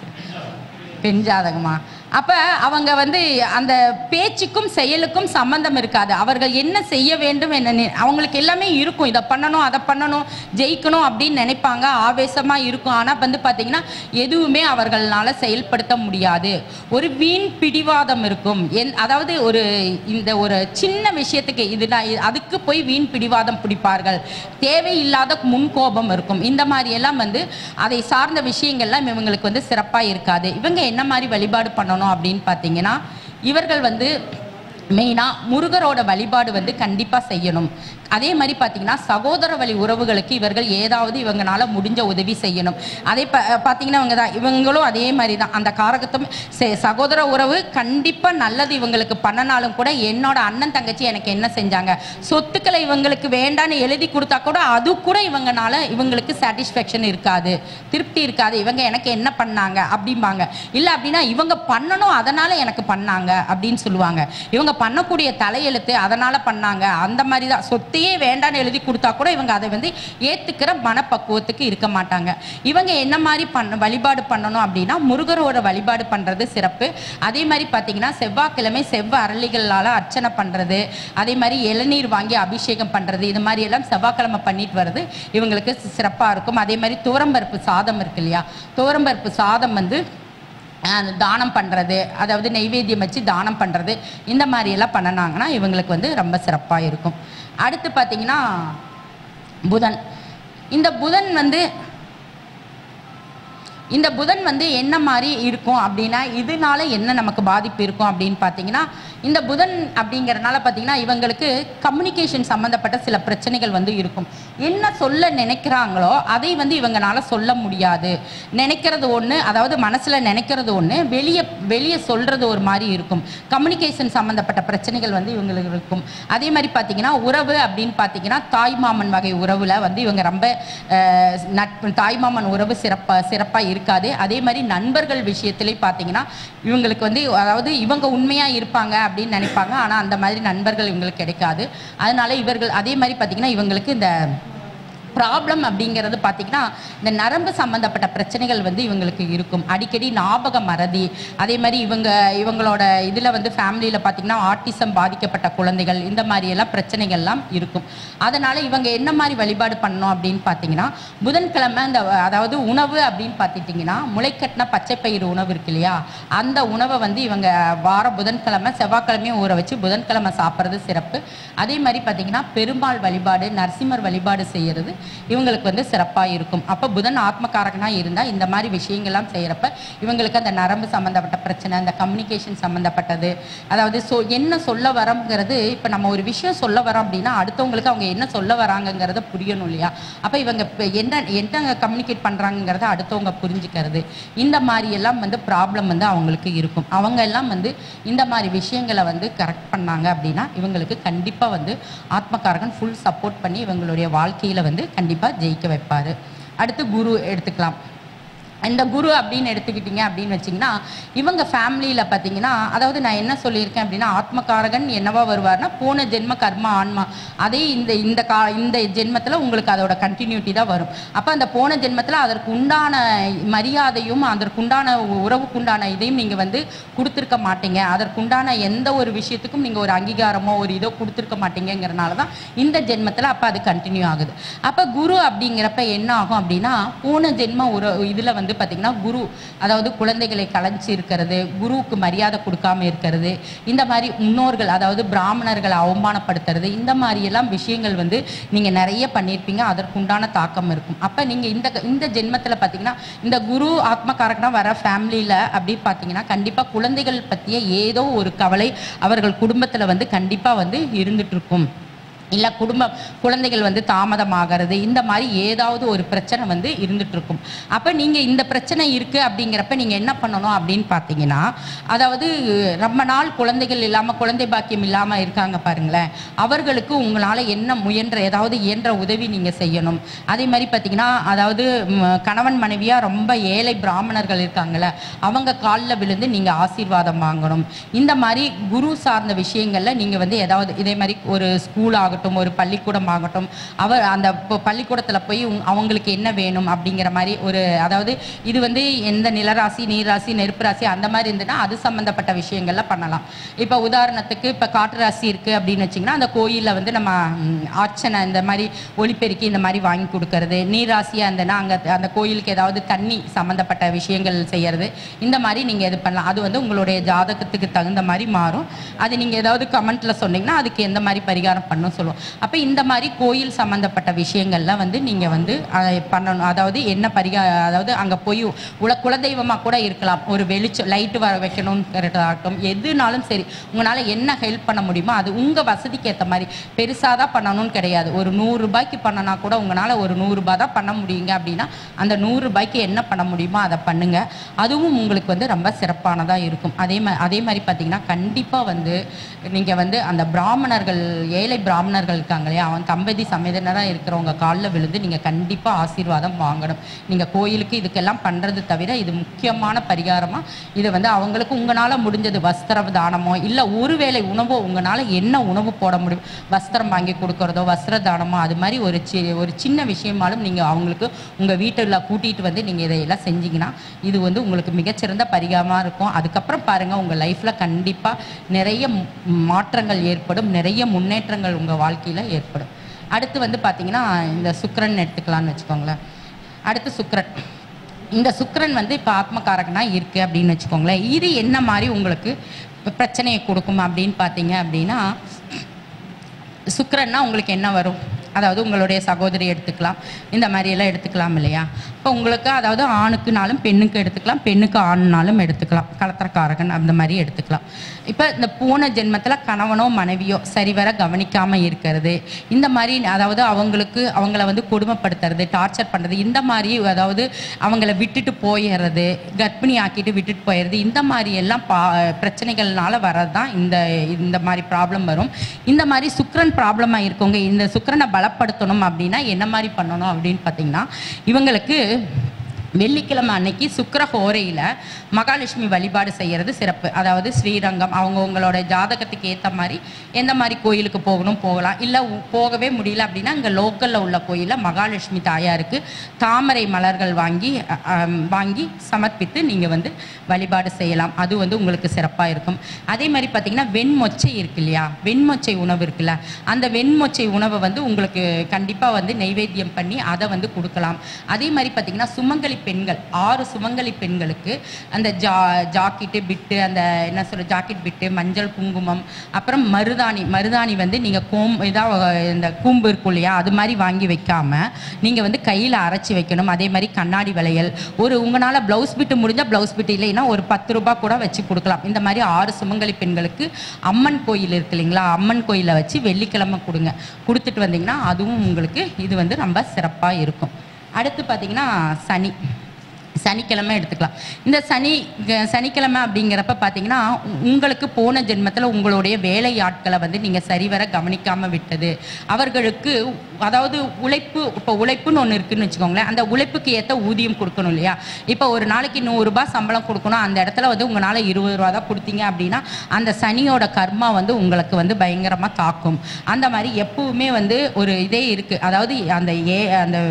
பெண் ஜாதகமா? அப்போ அவங்க வந்து அந்த பேச்சுக்கும் செயலுக்கும் சம்பந்தம் இருக்காது. அவர்கள் என்ன செய்ய வேண்டும் என்ன அவங்களுக்கு எல்லாமே இருக்கும். இதை பண்ணணும், அதை பண்ணணும், ஜெயிக்கணும் அப்படின்னு நினைப்பாங்க, ஆவேசமாக இருக்கும். ஆனால் வந்து பார்த்திங்கன்னா எதுவுமே அவர்களால் செயல்படுத்த முடியாது. ஒரு வீண் பிடிவாதம் இருக்கும். அதாவது இந்த ஒரு சின்ன விஷயத்துக்கு அதுக்கு போய் வீண் பிடிவாதம் பிடிப்பார்கள். தேவையில்லாத முன்கோபம் இருக்கும். இந்த மாதிரி எல்லாம் வந்து அதை சார்ந்த விஷயங்கள்லாம் இவங்களுக்கு வந்து சிறப்பாக இருக்காது. இவங்க என்ன மாதிரி வழிபாடு பண்ணணும் பண்ணணும் அப்படின்னு பார்த்தீங்கன்னா, இவர்கள் வந்து மெயினாக முருகரோட வழிபாடு வந்து கண்டிப்பாக செய்யணும். அதே மாதிரி பார்த்தீங்கன்னா சகோதர வழி உறவுகளுக்கு இவர்கள் ஏதாவது இவங்களால முடிஞ்ச உதவி செய்யணும். அதே பார்த்தீங்கன்னா இவங்களும் அதே மாதிரி தான். அந்த காரகத்தும் சகோதர உறவு கண்டிப்பாக நல்லது இவங்களுக்கு பண்ணனாலும் கூட, என்னோட அண்ணன் தங்கச்சி எனக்கு என்ன செஞ்சாங்க, சொத்துக்களை இவங்களுக்கு வேண்டான்னு எழுதி கொடுத்தா கூட அது கூட இவங்களுக்கு சாட்டிஸ்ஃபேக்ஷன் இருக்காது, திருப்தி இருக்காது. இவங்க எனக்கு என்ன பண்ணாங்க அப்படிம்பாங்க. இல்லை அப்படின்னா இவங்க பண்ணணும் அதனால எனக்கு பண்ணாங்க அப்படின்னு சொல்லுவாங்க. இவங்க பண்ணக்கூடிய தலையெழுத்து அதனால பண்ணாங்க, அந்த மாதிரி தான். சொத்தையே வேண்டான்னு எழுதி கொடுத்தா கூட இவங்க அதை வந்து ஏத்துக்கிற மனப்பக்குவத்துக்கு இருக்க மாட்டாங்க. இவங்க என்ன மாதிரி வழிபாடு பண்ணணும் அப்படின்னா, முருகரோட வழிபாடு பண்றது சிறப்பு. அதே மாதிரி பார்த்தீங்கன்னா செவ்வாய்க்கிழமை அரளிகளால் அர்ச்சனை பண்றது, அதே மாதிரி இளநீர் வாங்கி அபிஷேகம் பண்றது, இது மாதிரி எல்லாம் செவ்வாய்க்கிழமை பண்ணிட்டு வர்றது இவங்களுக்கு சிறப்பாக இருக்கும். அதே மாதிரி துவரம்பருப்பு சாதம் இருக்கு இல்லையா, துவரம்பருப்பு சாதம் வந்து தானம் பண்ணுறது, அதாவது நெய்வேத்தியம் வச்சு தானம் பண்ணுறது, இந்த மாதிரியெல்லாம் பண்ணினாங்கன்னா இவங்களுக்கு வந்து ரொம்ப சிறப்பாக இருக்கும். அடுத்து பார்த்திங்கன்னா புதன். இந்த புதன் வந்து என்ன மாதிரி இருக்கும் அப்படின்னா, இதனால என்ன நமக்கு பாதிப்பு இருக்கும் அப்படின்னு பார்த்தீங்கன்னா, இந்த புதன் அப்படிங்கிறதுனால பார்த்தீங்கன்னா இவங்களுக்கு கம்யூனிகேஷன் சம்மந்தப்பட்ட சில பிரச்சனைகள் வந்து இருக்கும். என்ன சொல்ல நினைக்கிறாங்களோ அதை வந்து இவங்களால சொல்ல முடியாது. நினைக்கிறது ஒன்று, அதாவது மனசில் நினைக்கிறது ஒன்று, வெளியே சொல்கிறது ஒரு மாதிரி இருக்கும். கம்யூனிகேஷன் சம்மந்தப்பட்ட பிரச்சனைகள் வந்து இவங்களுக்கு இருக்கும். அதே மாதிரி பார்த்தீங்கன்னா உறவு அப்படின்னு பார்த்தீங்கன்னா தாய்மாமன் வகை உறவில் வந்து இவங்க ரொம்ப தாய்மாமன் உறவு சிறப்பாக இருக்காது. அதே மாதிரி நண்பர்கள் விஷயத்திலே பார்த்தீங்கன்னா இவங்களுக்கு வந்து, அதாவது இவங்க உண்மையாக இருப்பாங்க அப்படின்னு நினைப்பாங்க, ஆனால் அந்த மாதிரி நண்பர்கள் இவங்களுக்கு கிடைக்காது. அதனால இவர்கள் அதே மாதிரி பார்த்தீங்கன்னா இவங்களுக்கு இந்த ப்ராப்ளம் அப்படிங்கிறது பார்த்தீங்கன்னா இந்த நரம்பு சம்மந்தப்பட்ட பிரச்சனைகள் வந்து இவங்களுக்கு இருக்கும். அடிக்கடி ஞாபக மறதி, அதே மாதிரி இவங்களோட இதில் வந்து ஃபேமிலியில் பார்த்தீங்கன்னா ஆட்டிசம் பாதிக்கப்பட்ட குழந்தைகள், இந்த மாதிரியெல்லாம் பிரச்சனைகள்லாம் இருக்கும். அதனால் இவங்க என்ன மாதிரி வழிபாடு பண்ணணும் அப்படின்னு பார்த்தீங்கன்னா, புதன்கிழமை அதாவது உணவு அப்படின்னு பார்த்துட்டிங்கன்னா முளைக்கட்டின பச்சைப்பயிறு உணவு இருக்கு இல்லையா, அந்த உணவை வந்து இவங்க புதன்கிழமை செவ்வாய்க்கிழமையும் ஊற வச்சு புதன்கிழமை சாப்பிட்றது சிறப்பு. அதே மாதிரி பார்த்தீங்கன்னா பெருமாள் வழிபாடு, நரசிம்மர் வழிபாடு செய்கிறது இவங்களுக்கு வந்து சிறப்பாக இருக்கும். அப்போ புதன் ஆத்மகாரகனாக இருந்தால் இந்த மாதிரி விஷயங்கள்லாம் செய்கிறப்ப இவங்களுக்கு அந்த நரம்பு சம்மந்தப்பட்ட பிரச்சனை, அந்த கம்யூனிகேஷன் சம்மந்தப்பட்டது, அதாவது என்ன சொல்ல வரோங்கிறது, இப்போ நம்ம ஒரு விஷயம் சொல்ல வரோம் அப்படின்னா அடுத்தவங்களுக்கு அவங்க என்ன சொல்ல வராங்கங்கிறத புரியணும் இல்லையா. அப்போ இவங்க என்ன கம்யூனிகேட் பண்ணுறாங்கிறத அடுத்தவங்க புரிஞ்சுக்கிறது, இந்த மாதிரி எல்லாம் வந்து ப்ராப்ளம் வந்து அவங்களுக்கு இருக்கும். அவங்க எல்லாம் வந்து இந்த மாதிரி விஷயங்களை வந்து கரெக்ட் பண்ணாங்க அப்படின்னா இவங்களுக்கு கண்டிப்பாக வந்து ஆத்மகாரகன் ஃபுல் சப்போர்ட் பண்ணி இவங்களுடைய வாழ்க்கையில் வந்து கண்டிப்பாக ஜெயிக்க வைப்பார். அடுத்து குரு எடுத்துக்கலாம். இந்த குரு அப்படின்னு எடுத்துக்கிட்டிங்க அப்படின்னு வச்சிங்கன்னா இவங்க ஃபேமிலியில் பார்த்தீங்கன்னா, அதாவது நான் என்ன சொல்லியிருக்கேன் அப்படின்னா, ஆத்மகாரகன் என்னவா வருவார்னா போன ஜென்ம கர்மா ஆன்மா, அதே இந்த ஜென்மத்தில் உங்களுக்கு அதோட கண்டினியூட்டி தான் வரும். அப்போ அந்த போன ஜென்மத்தில் அதற்கு உண்டான மரியாதையும் அதற்குண்டான உறவுக்குண்டான இதையும் நீங்கள் வந்து கொடுத்துருக்க மாட்டீங்க, அதற்குண்டான எந்த ஒரு விஷயத்துக்கும் நீங்கள் ஒரு அங்கீகாரமோ ஒரு இதோ கொடுத்துருக்க மாட்டீங்கிறனால தான் இந்த ஜென்மத்தில் அப்போ அது கண்டினியூ ஆகுது. அப்போ குரு அப்படிங்கிறப்ப என்ன ஆகும் அப்படின்னா, போன ஜென்ம இதில் வந்து பார்த்தீங்கன்னா குரு, அதாவது குழந்தைகளை கலைஞ்சி இருக்கிறது, குருவுக்கு மரியாதை கொடுக்காம இருக்கிறது, இந்த மாதிரி முன்னோர்கள் அதாவது பிராமணர்களை அவமானப்படுத்துறது, இந்த மாதிரி எல்லாம் விஷயங்கள் வந்து நீங்கள் நிறைய பண்ணியிருப்பீங்க, அதற்குண்டான தாக்கம் இருக்கும். அப்போ நீங்கள் இந்த ஜென்மத்தில் பார்த்தீங்கன்னா இந்த குரு ஆத்மகாரகனா வர ஃபேமிலியில் அப்படி பார்த்தீங்கன்னா கண்டிப்பாக குழந்தைகள் பற்றிய ஏதோ ஒரு கவலை அவர்கள் குடும்பத்தில் வந்து கண்டிப்பாக வந்து இருந்துட்டு இருக்கும். இல்லை குழந்தைகள் வந்து தாமதமாகிறது, இந்த மாதிரி ஏதாவது ஒரு பிரச்சனை வந்து இருந்துகிட்ருக்கும். அப்போ நீங்கள் இந்த பிரச்சனை இருக்குது அப்படிங்கிறப்ப நீங்கள் என்ன பண்ணணும் அப்படின்னு பார்த்தீங்கன்னா, அதாவது ரொம்ப நாள் குழந்தைகள் இல்லாமல் குழந்தை பாக்கியம் இல்லாமல் இருக்காங்க பாருங்களேன், அவர்களுக்கு உங்களால் என்ன ஏதாவது இயன்ற உதவி நீங்கள் செய்யணும். அதே மாதிரி பார்த்தீங்கன்னா, அதாவது கணவன் மனைவியாக ரொம்ப ஏழை பிராமணர்கள் இருக்காங்கள்ல, அவங்க காலில் விழுந்து நீங்கள் ஆசீர்வாதம் வாங்கணும். இந்த மாதிரி குரு சார்ந்த விஷயங்களில் நீங்கள் வந்து ஏதாவது இதே மாதிரி ஒரு ஸ்கூல் ஆகட்டும், ஒரு பள்ளிக்கூடம் ஆகட்டும், அந்த பள்ளிக்கூடத்தில் போய் அவங்களுக்கு என்ன வேணும் அப்படிங்கிற மாதிரி ஒரு, அதாவது இது வந்து எந்த நிலராசி நீர்ராசி நெருப்பு ராசி அந்த மாதிரி இருந்துன்னா அது சம்மந்தப்பட்ட விஷயங்கள்ல பண்ணலாம். இப்போ உதாரணத்துக்கு இப்போ காட்டு ராசி இருக்குது அப்படின்னு வச்சிங்கன்னா அந்த கோயிலில் வந்து நம்ம அர்ச்சனை இந்த மாதிரி ஒளிப்பெருக்கி இந்த மாதிரி வாங்கி கொடுக்கறது, நீர் ராசியாக இருந்ததுன்னா அங்கே அந்த கோயிலுக்கு ஏதாவது தண்ணி சம்மந்தப்பட்ட விஷயங்கள் செய்கிறது, இந்த மாதிரி நீங்கள் இது பண்ணலாம். அது வந்து உங்களுடைய ஜாதகத்துக்கு தகுந்த மாதிரி மாறும். அது நீங்கள் ஏதாவது கமெண்ட்டில் சொன்னீங்கன்னா அதுக்கு எந்த மாதிரி பரிகாரம் பண்ணணும் சொல்லுவோம். சொல்லுவோம். அப்போ இந்த மாதிரி கோயில் சம்மந்தப்பட்ட விஷயங்கள்லாம் வந்து நீங்கள் வந்து பண்ணணும். அதாவது என்ன அதாவது அங்கே போய் குலதெய்வமாக கூட இருக்கலாம், ஒரு வெளிச்சம் லைட்டு வர வைக்கணும்ங்கிறதாகட்டும், எதுனாலும் சரி உங்களால் என்ன ஹெல்ப் பண்ண முடியுமோ அது உங்கள் வசதிக்கு ஏற்ற மாதிரி. பெருசாக தான் பண்ணணும்னு கிடையாது. ஒரு 100 ரூபாய்க்கு பண்ணனா கூட உங்களால் ஒரு 100 ரூபாய் தான் பண்ண முடியுங்க அப்படின்னா அந்த 100 ரூபாய்க்கு என்ன பண்ண முடியுமோ அதை பண்ணுங்கள். அதுவும் உங்களுக்கு வந்து ரொம்ப சிறப்பானதாக இருக்கும். அதே மாதிரி பார்த்தீங்கன்னா கண்டிப்பாக வந்து நீங்கள் வந்து அந்த பிராமணர்கள், ஏழை பிராமணர்கள் இருக்காங்க இல்லையா, அவன் தம்பதி சமேதனராக இருக்கிறவங்க காலில் விழுந்து நீங்கள் கண்டிப்பாக ஆசீர்வாதம் வாங்கணும். நீங்கள் கோயிலுக்கு இதுக்கெல்லாம் பண்ணுறது தவிர இது முக்கியமான பரிகாரமாக இதை வந்து அவங்களுக்கு உங்களால் முடிஞ்சது வஸ்திர தானமோ இல்லை ஒருவேளை உணவோ, உங்களால் என்ன உணவு போட முடியும், வஸ்திரம் வாங்கி கொடுக்குறதோ வஸ்திர தானமோ, அது மாதிரி ஒரு சின்ன விஷயமாலும் நீங்கள் அவங்களுக்கு உங்கள் வீட்டில் கூட்டிகிட்டு வந்து நீங்கள் இதையெல்லாம் செஞ்சீங்கன்னா இது வந்து உங்களுக்கு மிகச்சிறந்த பரிகாரமாக இருக்கும். அதுக்கப்புறம் பாருங்கள் உங்கள் லைஃப்பில் கண்டிப்பாக நிறைய மாற்றங்கள் ஏற்படும், நிறைய முன்னேற்றங்கள் உங்கள் வாழ்க்கையில் ஏற்படும். அடுத்து வந்து பார்த்திங்கன்னா இந்த சுக்கிரன் எடுத்துக்கலான்னு வச்சுக்கோங்களேன். அடுத்து சுக்கிரன், இந்த சுக்கிரன் வந்து இப்போ ஆத்மகாரகனாக இருக்குது அப்படின்னு வச்சுக்கோங்களேன். இது என்ன மாதிரி உங்களுக்கு பிரச்சனையை கொடுக்கும் அப்படின்னு பார்த்தீங்க அப்படின்னா, சுக்கிரன்னா உங்களுக்கு என்ன வரும், அதாவது உங்களுடைய சகோதரி எடுத்துக்கலாம், இந்த மாதிரியெல்லாம் எடுத்துக்கலாம் இல்லையா. இப்போ உங்களுக்கு அதாவது ஆணுக்குனாலும் பெண்ணுக்கு எடுத்துக்கலாம், பெண்ணுக்கு ஆணுனாலும் எடுத்துக்கலாம், கலத்திரக்காரகன் அந்த மாதிரி எடுத்துக்கலாம். இப்போ இந்த போன ஜென்மத்தில் கணவனோ மனைவியோ சரிவர கவனிக்காமல் இருக்கிறது, இந்த மாதிரி அதாவது அவங்கள வந்து கொடுமைப்படுத்துறது, டார்ச்சர் பண்ணுறது, இந்த மாதிரி அதாவது அவங்கள விட்டுட்டு போயிடுறது, கர்ப்பிணி ஆக்கிட்டு விட்டுட்டு போயிடுறது, இந்த மாதிரி எல்லாம் பிரச்சனைகள்னால வர்றது தான் இந்த மாதிரி ப்ராப்ளம் வரும். இந்த மாதிரி சுக்கிரன் ப்ராப்ளமாக இருக்கவங்க இந்த சுக்கிரனை பலப்படுத்தணும் அப்படின்னா என்ன மாதிரி பண்ணணும் அப்படின்னு பார்த்தீங்கன்னா, இவங்களுக்கு வெள்ளிக்கிழமை அன்னைக்கு சுக்கிர ஹோரையில் மகாலட்சுமி வழிபாடு செய்கிறது சிறப்பு. அதாவது ஸ்ரீரங்கம் அவங்களோட ஜாதகத்துக்கு ஏற்ற மாதிரி எந்த மாதிரி கோயிலுக்கு போகலாம், இல்லை போகவே முடியல அப்படின்னா இங்கே லோக்கலில் உள்ள கோயிலில் மகாலட்சுமி தாயாருக்கு தாமரை மலர்கள் வாங்கி சமர்ப்பித்து நீங்கள் வந்து வழிபாடு செய்யலாம். அது வந்து உங்களுக்கு சிறப்பாக இருக்கும். அதே மாதிரி பார்த்திங்கன்னா வெண்மொச்சை இருக்கு இல்லையா, வெண்மொச்சை உணவு இருக்குல்ல, அந்த வெண்மொச்சை உணவை வந்து உங்களுக்கு கண்டிப்பாக வந்து நைவேத்தியம் பண்ணி அதை வந்து கொடுக்கலாம். அதே மாதிரி பார்த்திங்கன்னா சுமங்கலி பெண்கள் 6 சுமங்கலி பெண்களுக்கு அந்த ஜாக்கெட்டு பிட்டு, அந்த என்ன சொல்ற ஜாக்கெட் பிட்டு, மஞ்சள் குங்குமம், அப்புறம் மருதாணி வந்து நீங்கள் இந்த கூம்பு இருக்கும் இல்லையா அது மாதிரி வாங்கி வைக்காமல் நீங்கள் வந்து கையில் அரைச்சி வைக்கணும். அதே மாதிரி கண்ணாடி வளையல், உங்களால் ப்ளவுஸ் பிட்டு முடிஞ்சால் ப்ளவுஸ் பிட்டு, இல்லைன்னா ஒரு 10 ரூபாய் கூட வச்சு கொடுக்கலாம். இந்த மாதிரி 6 சுமங்கலி பெண்களுக்கு அம்மன் கோயில் இருக்கு இல்லைங்களா, அம்மன் கோயிலை வச்சு வெள்ளிக்கிழமை கொடுத்துட்டு வந்தீங்கன்னா அதுவும் உங்களுக்கு இது வந்து ரொம்ப சிறப்பாக இருக்கும். அடுத்து பார்த்திங்கன்னா சனிக்கிழமை எடுத்துக்கலாம். இந்த சனிக்கிழமை அப்படிங்கிறப்ப பார்த்தீங்கன்னா உங்களுக்கு போன ஜென்மத்தில் உங்களுடைய வேலை ஆட்களை வந்து நீங்கள் சரிவர கவனிக்காமல் விட்டது, அவர்களுக்கு அதாவது உழைப்புன்னு ஒன்று இருக்குதுன்னு வச்சுக்கோங்களேன், அந்த உழைப்புக்கு ஏற்ற ஊதியம் கொடுக்கணும் இல்லையா. இப்போ ஒரு நாளைக்கு 100 ரூபாய் சம்பளம் கொடுக்கணும், அந்த இடத்துல வந்து உங்களால் 20 ரூபா தான் கொடுத்தீங்க அப்படின்னா அந்த சனியோட கர்மா வந்து உங்களுக்கு வந்து பயங்கரமாக தாக்கும். அந்த மாதிரி எப்பவுமே வந்து ஒரு இதே இருக்குது, அதாவது அந்த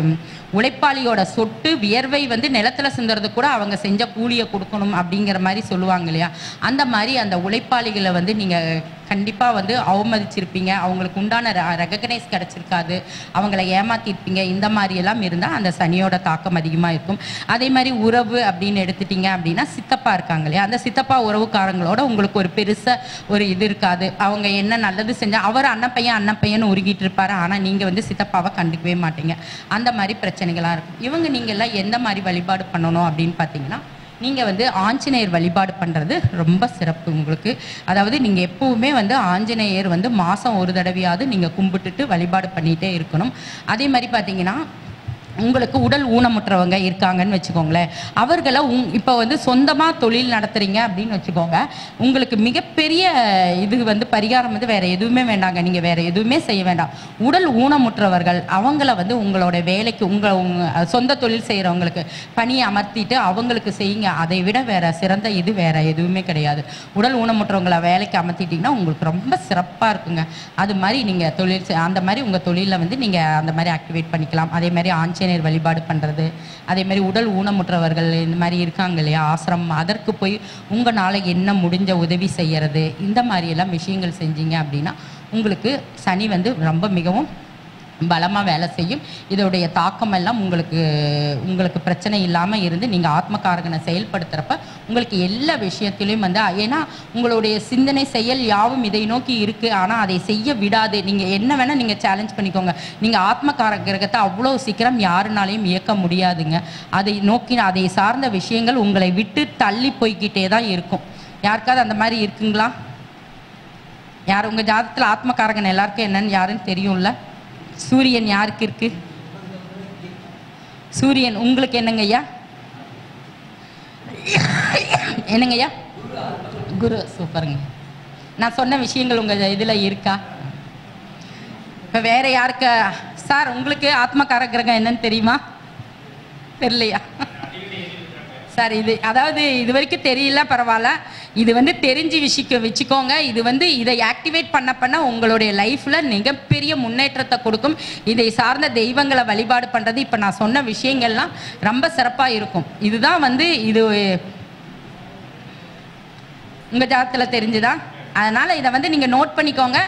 உழைப்பாளியோட சொட்டு வியர்வை வந்து நிலத்தில் சிந்துறது கூட அவங்க செஞ்ச கூலியை கொடுக்கணும் அப்படிங்கிற மாதிரி சொல்லுவாங்க இல்லையா. அந்த மாதிரி அந்த உழைப்பாளிகளை வந்து நீங்கள் கண்டிப்பாக வந்து அவமதிச்சிருப்பீங்க, அவங்களுக்கு உண்டான ரெகக்னைஸ் கிடச்சிருக்காது, அவங்கள ஏமாற்றிருப்பீங்க. இந்த மாதிரியெல்லாம் இருந்தால் அந்த சனியோட தாக்கம் அதிகமாக இருக்கும். அதே மாதிரி உறவு அப்படின்னு எடுத்துட்டிங்க அப்படின்னா சித்தப்பா இருக்காங்க இல்லையா, அந்த சித்தப்பா உறவுக்காரங்களோட உங்களுக்கு ஒரு பெருசாக ஒரு இது இருக்காது. அவங்க என்ன நல்லது செஞ்சால் அவர் அண்ணன் பையன் உருகிட்டு இருப்பார், ஆனால் நீங்கள் வந்து சித்தப்பாவை கண்டுக்கவே மாட்டீங்க. அந்த மாதிரி பிரச்சனைகளாக இருக்கும். நீங்கள்லாம் எந்த மாதிரி வழிபாடு பண்ணணும் அப்படின்னு பார்த்தீங்கன்னா, நீங்கள் வந்து ஆஞ்சநேயர் வழிபாடு பண்ணுறது ரொம்ப சிறப்பு உங்களுக்கு. அதாவது நீங்கள் எப்போவுமே வந்து ஆஞ்சநேயர் வந்து மாதம் ஒரு தடவையாவது நீங்கள் கும்பிட்டுட்டு வழிபாடு பண்ணிகிட்டே இருக்கணும். அதே மாதிரி பார்த்தீங்கன்னா உங்களுக்கு உடல் ஊனமுற்றவங்க இருக்காங்கன்னு வச்சுக்கோங்களேன், அவர்களை இப்போ வந்து சொந்தமாக தொழில் நடத்துகிறீங்க அப்படின்னு வச்சுக்கோங்க, உங்களுக்கு மிகப்பெரிய இது வந்து பரிகாரம் வந்து வேறு எதுவுமே வேண்டாங்க, நீங்கள் வேறு எதுவுமே செய்ய வேண்டாம். உடல் ஊனமுற்றவர்கள் அவங்கள வந்து உங்களோட வேலைக்கு உங்கள் சொந்த தொழில் செய்கிறவங்களுக்கு பணியை அமர்த்திட்டு அவங்களுக்கு செய்யுங்க. அதை விட வேறு சிறந்த இது வேறு எதுவுமே கிடையாது. உடல் ஊனமுற்றவங்களை வேலைக்கு அமர்த்திட்டிங்கன்னா உங்களுக்கு ரொம்ப சிறப்பாக இருக்குங்க. அது மாதிரி நீங்கள் அந்த மாதிரி உங்கள் தொழிலில் வந்து நீங்கள் அந்த மாதிரி ஆக்டிவேட் பண்ணிக்கலாம். அதே மாதிரி ஆஞ்சநேயர் வழிபாடு பண்ணுறது, அதே மாதிரி உடல் ஊனமுற்றவர்கள் இந்த மாதிரி இருக்காங்க இல்லையா ஆசிரமம், அதற்கு போய் உங்களால் என்ன முடிஞ்ச உதவி செய்யறது, இந்த மாதிரியெல்லாம் விஷயங்கள் செஞ்சீங்க அப்படின்னா உங்களுக்கு சனி வந்து ரொம்ப மிகவும் பலமாக வேலை செய்யும். இதோடைய தாக்கம் எல்லாம் உங்களுக்கு பிரச்சனை இல்லாமல் இருந்து நீங்கள் ஆத்மகாரகனை செயல்படுத்துகிறப்ப உங்களுக்கு எல்லா விஷயத்திலையும் வந்து, ஏன்னா உங்களுடைய சிந்தனை செயல் யாவும் இதை நோக்கி இருக்குது. ஆனால் அதை செய்ய விடாது. நீங்கள் என்ன வேணால் நீங்கள் சேலஞ்ச் பண்ணிக்கோங்க. நீங்கள் ஆத்மகாரகத்தை அவ்வளோ சீக்கிரம் யாருனாலையும் இயக்க முடியாதுங்க. அதை நோக்கி அதை சார்ந்த விஷயங்கள் உங்களை விட்டு தள்ளி போய்கிட்டே தான் இருக்கும். யாருக்காவது அந்த மாதிரி இருக்குங்களா? யார் உங்கள் ஜாதகத்தில் ஆத்மகாரகன் எல்லாருக்கும் என்னன்னு யாருன்னு தெரியும்ல? சூரியன் யாருக்கு இருக்கு? சூரியன் உங்களுக்கு என்னங்க ஐயா? என்னங்க ஐயா? குரு. சூப்பருங்க. நான் சொன்ன விஷயங்கள் உங்க இதுல இருக்கா? இப்ப வேற யாருக்கு சார் உங்களுக்கு ஆத்மகார கிரகம் என்னன்னு தெரியுமா? தெரியலையா சார்? இது அதாவது இது வரைக்கும் தெரியல, பரவாயில்ல. இது வந்து தெரிஞ்சு வச்சுக்கோங்க. இது வந்து இதை ஆக்டிவேட் பண்ண உங்களுடைய லைஃப்பில் மிகப்பெரிய முன்னேற்றத்தை கொடுக்கும். இதை சார்ந்த தெய்வங்களை வழிபாடு பண்ணுறது இப்போ நான் சொன்ன விஷயங்கள்லாம் ரொம்ப சிறப்பாக இருக்கும். இதுதான் வந்து இது உங்கள் ஜாதகத்தில் தெரிஞ்சுதா? அதனால் இதை வந்து நீங்கள் நோட் பண்ணிக்கோங்க.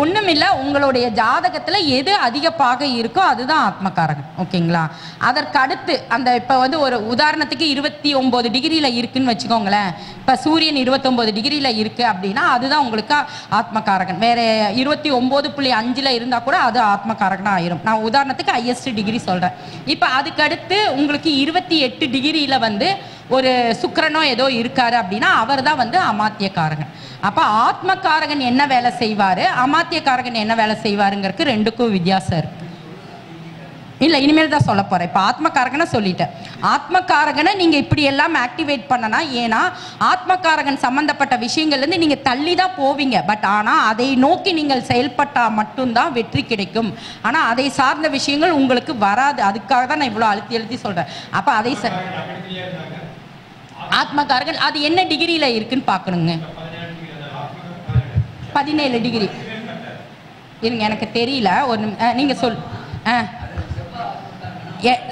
ஒன்றுமில்லை, உங்களுடைய ஜாதகத்தில் எது அதிக பாகை இருக்கோ அதுதான் ஆத்மகாரகன். ஓகேங்களா? அதற்கு அடுத்து அந்த இப்போ வந்து ஒரு உதாரணத்துக்கு 29 டிகிரியில் இருக்குன்னு வச்சுக்கோங்களேன். இப்போ சூரியன் 29 டிகிரியில் இருக்குது அப்படின்னா அதுதான் உங்களுக்கு ஆத்மகாரகன். வேறு 29.5 இருந்தால் கூட அது ஆத்மகாரகனாக ஆயிரும். நான் உதாரணத்துக்கு ஹையஸ்ட் டிகிரி சொல்கிறேன். இப்போ அதுக்கடுத்து உங்களுக்கு 28 டிகிரியில் வந்து ஒரு சுக்கிரனோ ஏதோ இருக்காரு அப்படின்னா அவர் தான் வந்து அமாத்தியக்காரகன். அப்போ ஆத்மகாரகன் என்ன வேலை செய்வார், அமாத்தியக்காரகன் என்ன வேலை செய்வாருங்கிறதுக்கு ரெண்டுக்கும் வித்தியாசம் இருக்கு. இல்லை, இனிமேல் தான் சொல்ல போகிறேன். இப்போ ஆத்மகாரகனை சொல்லிட்டேன். ஆத்மகாரகனை நீங்கள் இப்படி எல்லாம் ஆக்டிவேட் பண்ணனா, ஏன்னா ஆத்மகாரகன் சம்மந்தப்பட்ட விஷயங்கள்லேருந்து நீங்கள் தள்ளி தான் போவீங்க. பட் ஆனால் அதை நோக்கி நீங்கள் செயல்பட்டால் மட்டும்தான் வெற்றி கிடைக்கும். ஆனால் அதை சார்ந்த விஷயங்கள் உங்களுக்கு வராது. அதுக்காக தான் நான் இவ்வளோ அழுத்தி சொல்கிறேன். அப்போ அதை ஆத்மகாரகன் அது என்ன டிகிரியில் இருக்குன்னு பார்க்கணுங்க. 17 டிகிரி இருங்க, எனக்கு தெரியல. ஒரு நீங்கள் சொல்.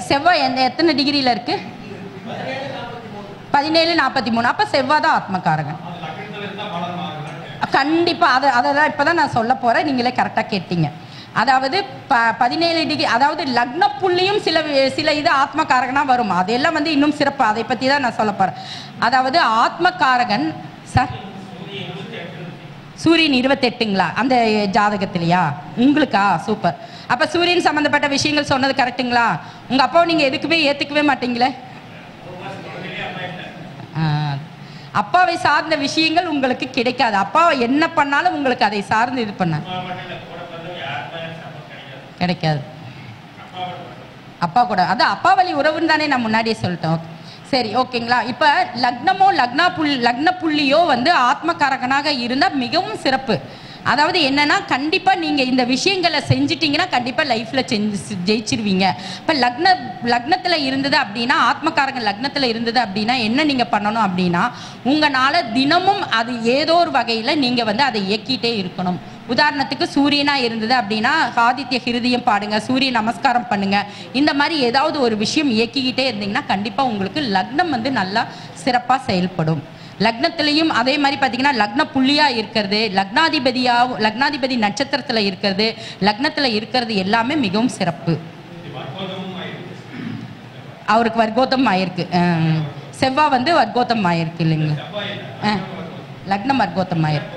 செவ்வாய் எத்தனை டிகிரியில் இருக்கு? 17.43. அப்போ செவ்வாய் தான் ஆத்மகாரகன். கண்டிப்பாக அதை தான் இப்போ தான் நான் சொல்ல போகிறேன். நீங்களே கரெக்டாக கேட்டீங்க. அதாவது 17 டிகிரி, அதாவது லக்ன புள்ளியும் சில இது ஆத்மகாரகனாக வரும். அதெல்லாம் வந்து இன்னும் சிறப்பு. அதை பற்றி தான் நான் சொல்ல போகிறேன். அதாவது ஆத்மகாரகன் சார் சூரியன் 28ங்களா அந்த ஜாதகத்திலையா உங்களுக்கா? சூப்பர். அப்போ சூரியன் சம்மந்தப்பட்ட விஷயங்கள் சொன்னது கரெக்டுங்களா? உங்கள் அப்பாவை நீங்கள் எதுக்குமே ஏற்றுக்கவே மாட்டீங்களே? அப்பாவை சார்ந்த விஷயங்கள் உங்களுக்கு கிடைக்காது. அப்பாவை என்ன பண்ணாலும் உங்களுக்கு அதை சார்ந்து இது பண்ண கிடைக்காது. அப்பா கூட அது அப்பா வழி உறவுன்னு தானே நான் முன்னாடியே சொல்லிட்டோம். சரி, ஓகேங்களா? இப்போ லக்னமோ லக்ன புள்ளியோ வந்து ஆத்மகாரகனாக இருந்தால் மிகவும் சிறப்பு. அதாவது என்னன்னா, கண்டிப்பாக நீங்கள் இந்த விஷயங்களை செஞ்சிட்டிங்கன்னா கண்டிப்பாக லைஃப்பில் ஜெயிச்சிருவீங்க. இப்போ லக்னத்தில் இருந்தது அப்படின்னா, ஆத்மகாரகன் லக்னத்தில் இருந்தது அப்படின்னா என்ன நீங்கள் பண்ணணும் அப்படின்னா, உங்களால் தினமும் அது ஏதோ ஒரு வகையில் நீங்கள் வந்து அதை இயக்கிட்டே இருக்கணும். உதாரணத்துக்கு சூரியனாக இருந்தது அப்படின்னா ஆதித்ய ஹிருதயம் பாடுங்க, சூரிய நமஸ்காரம் பண்ணுங்க. இந்த மாதிரி ஏதாவது ஒரு விஷயம் இயக்கிக்கிட்டே இருந்தீங்கன்னா கண்டிப்பாக உங்களுக்கு லக்னம் வந்து நல்லா சிறப்பாக செயல்படும். லக்னத்திலையும் அதே மாதிரி பார்த்தீங்கன்னா லக்ன புள்ளியாக இருக்கிறது, லக்னாதிபதி நட்சத்திரத்தில் இருக்கிறது, லக்னத்தில் இருக்கிறது எல்லாமே மிகவும் சிறப்பு. அவருக்கு வர்க்கோத்தம் ஆயிருக்கு. செவ்வாய் வந்து வர்க்கோத்தம் ஆயிருக்கு இல்லைங்க? லக்னம் வர்க்கோத்தம் ஆயிருக்கு.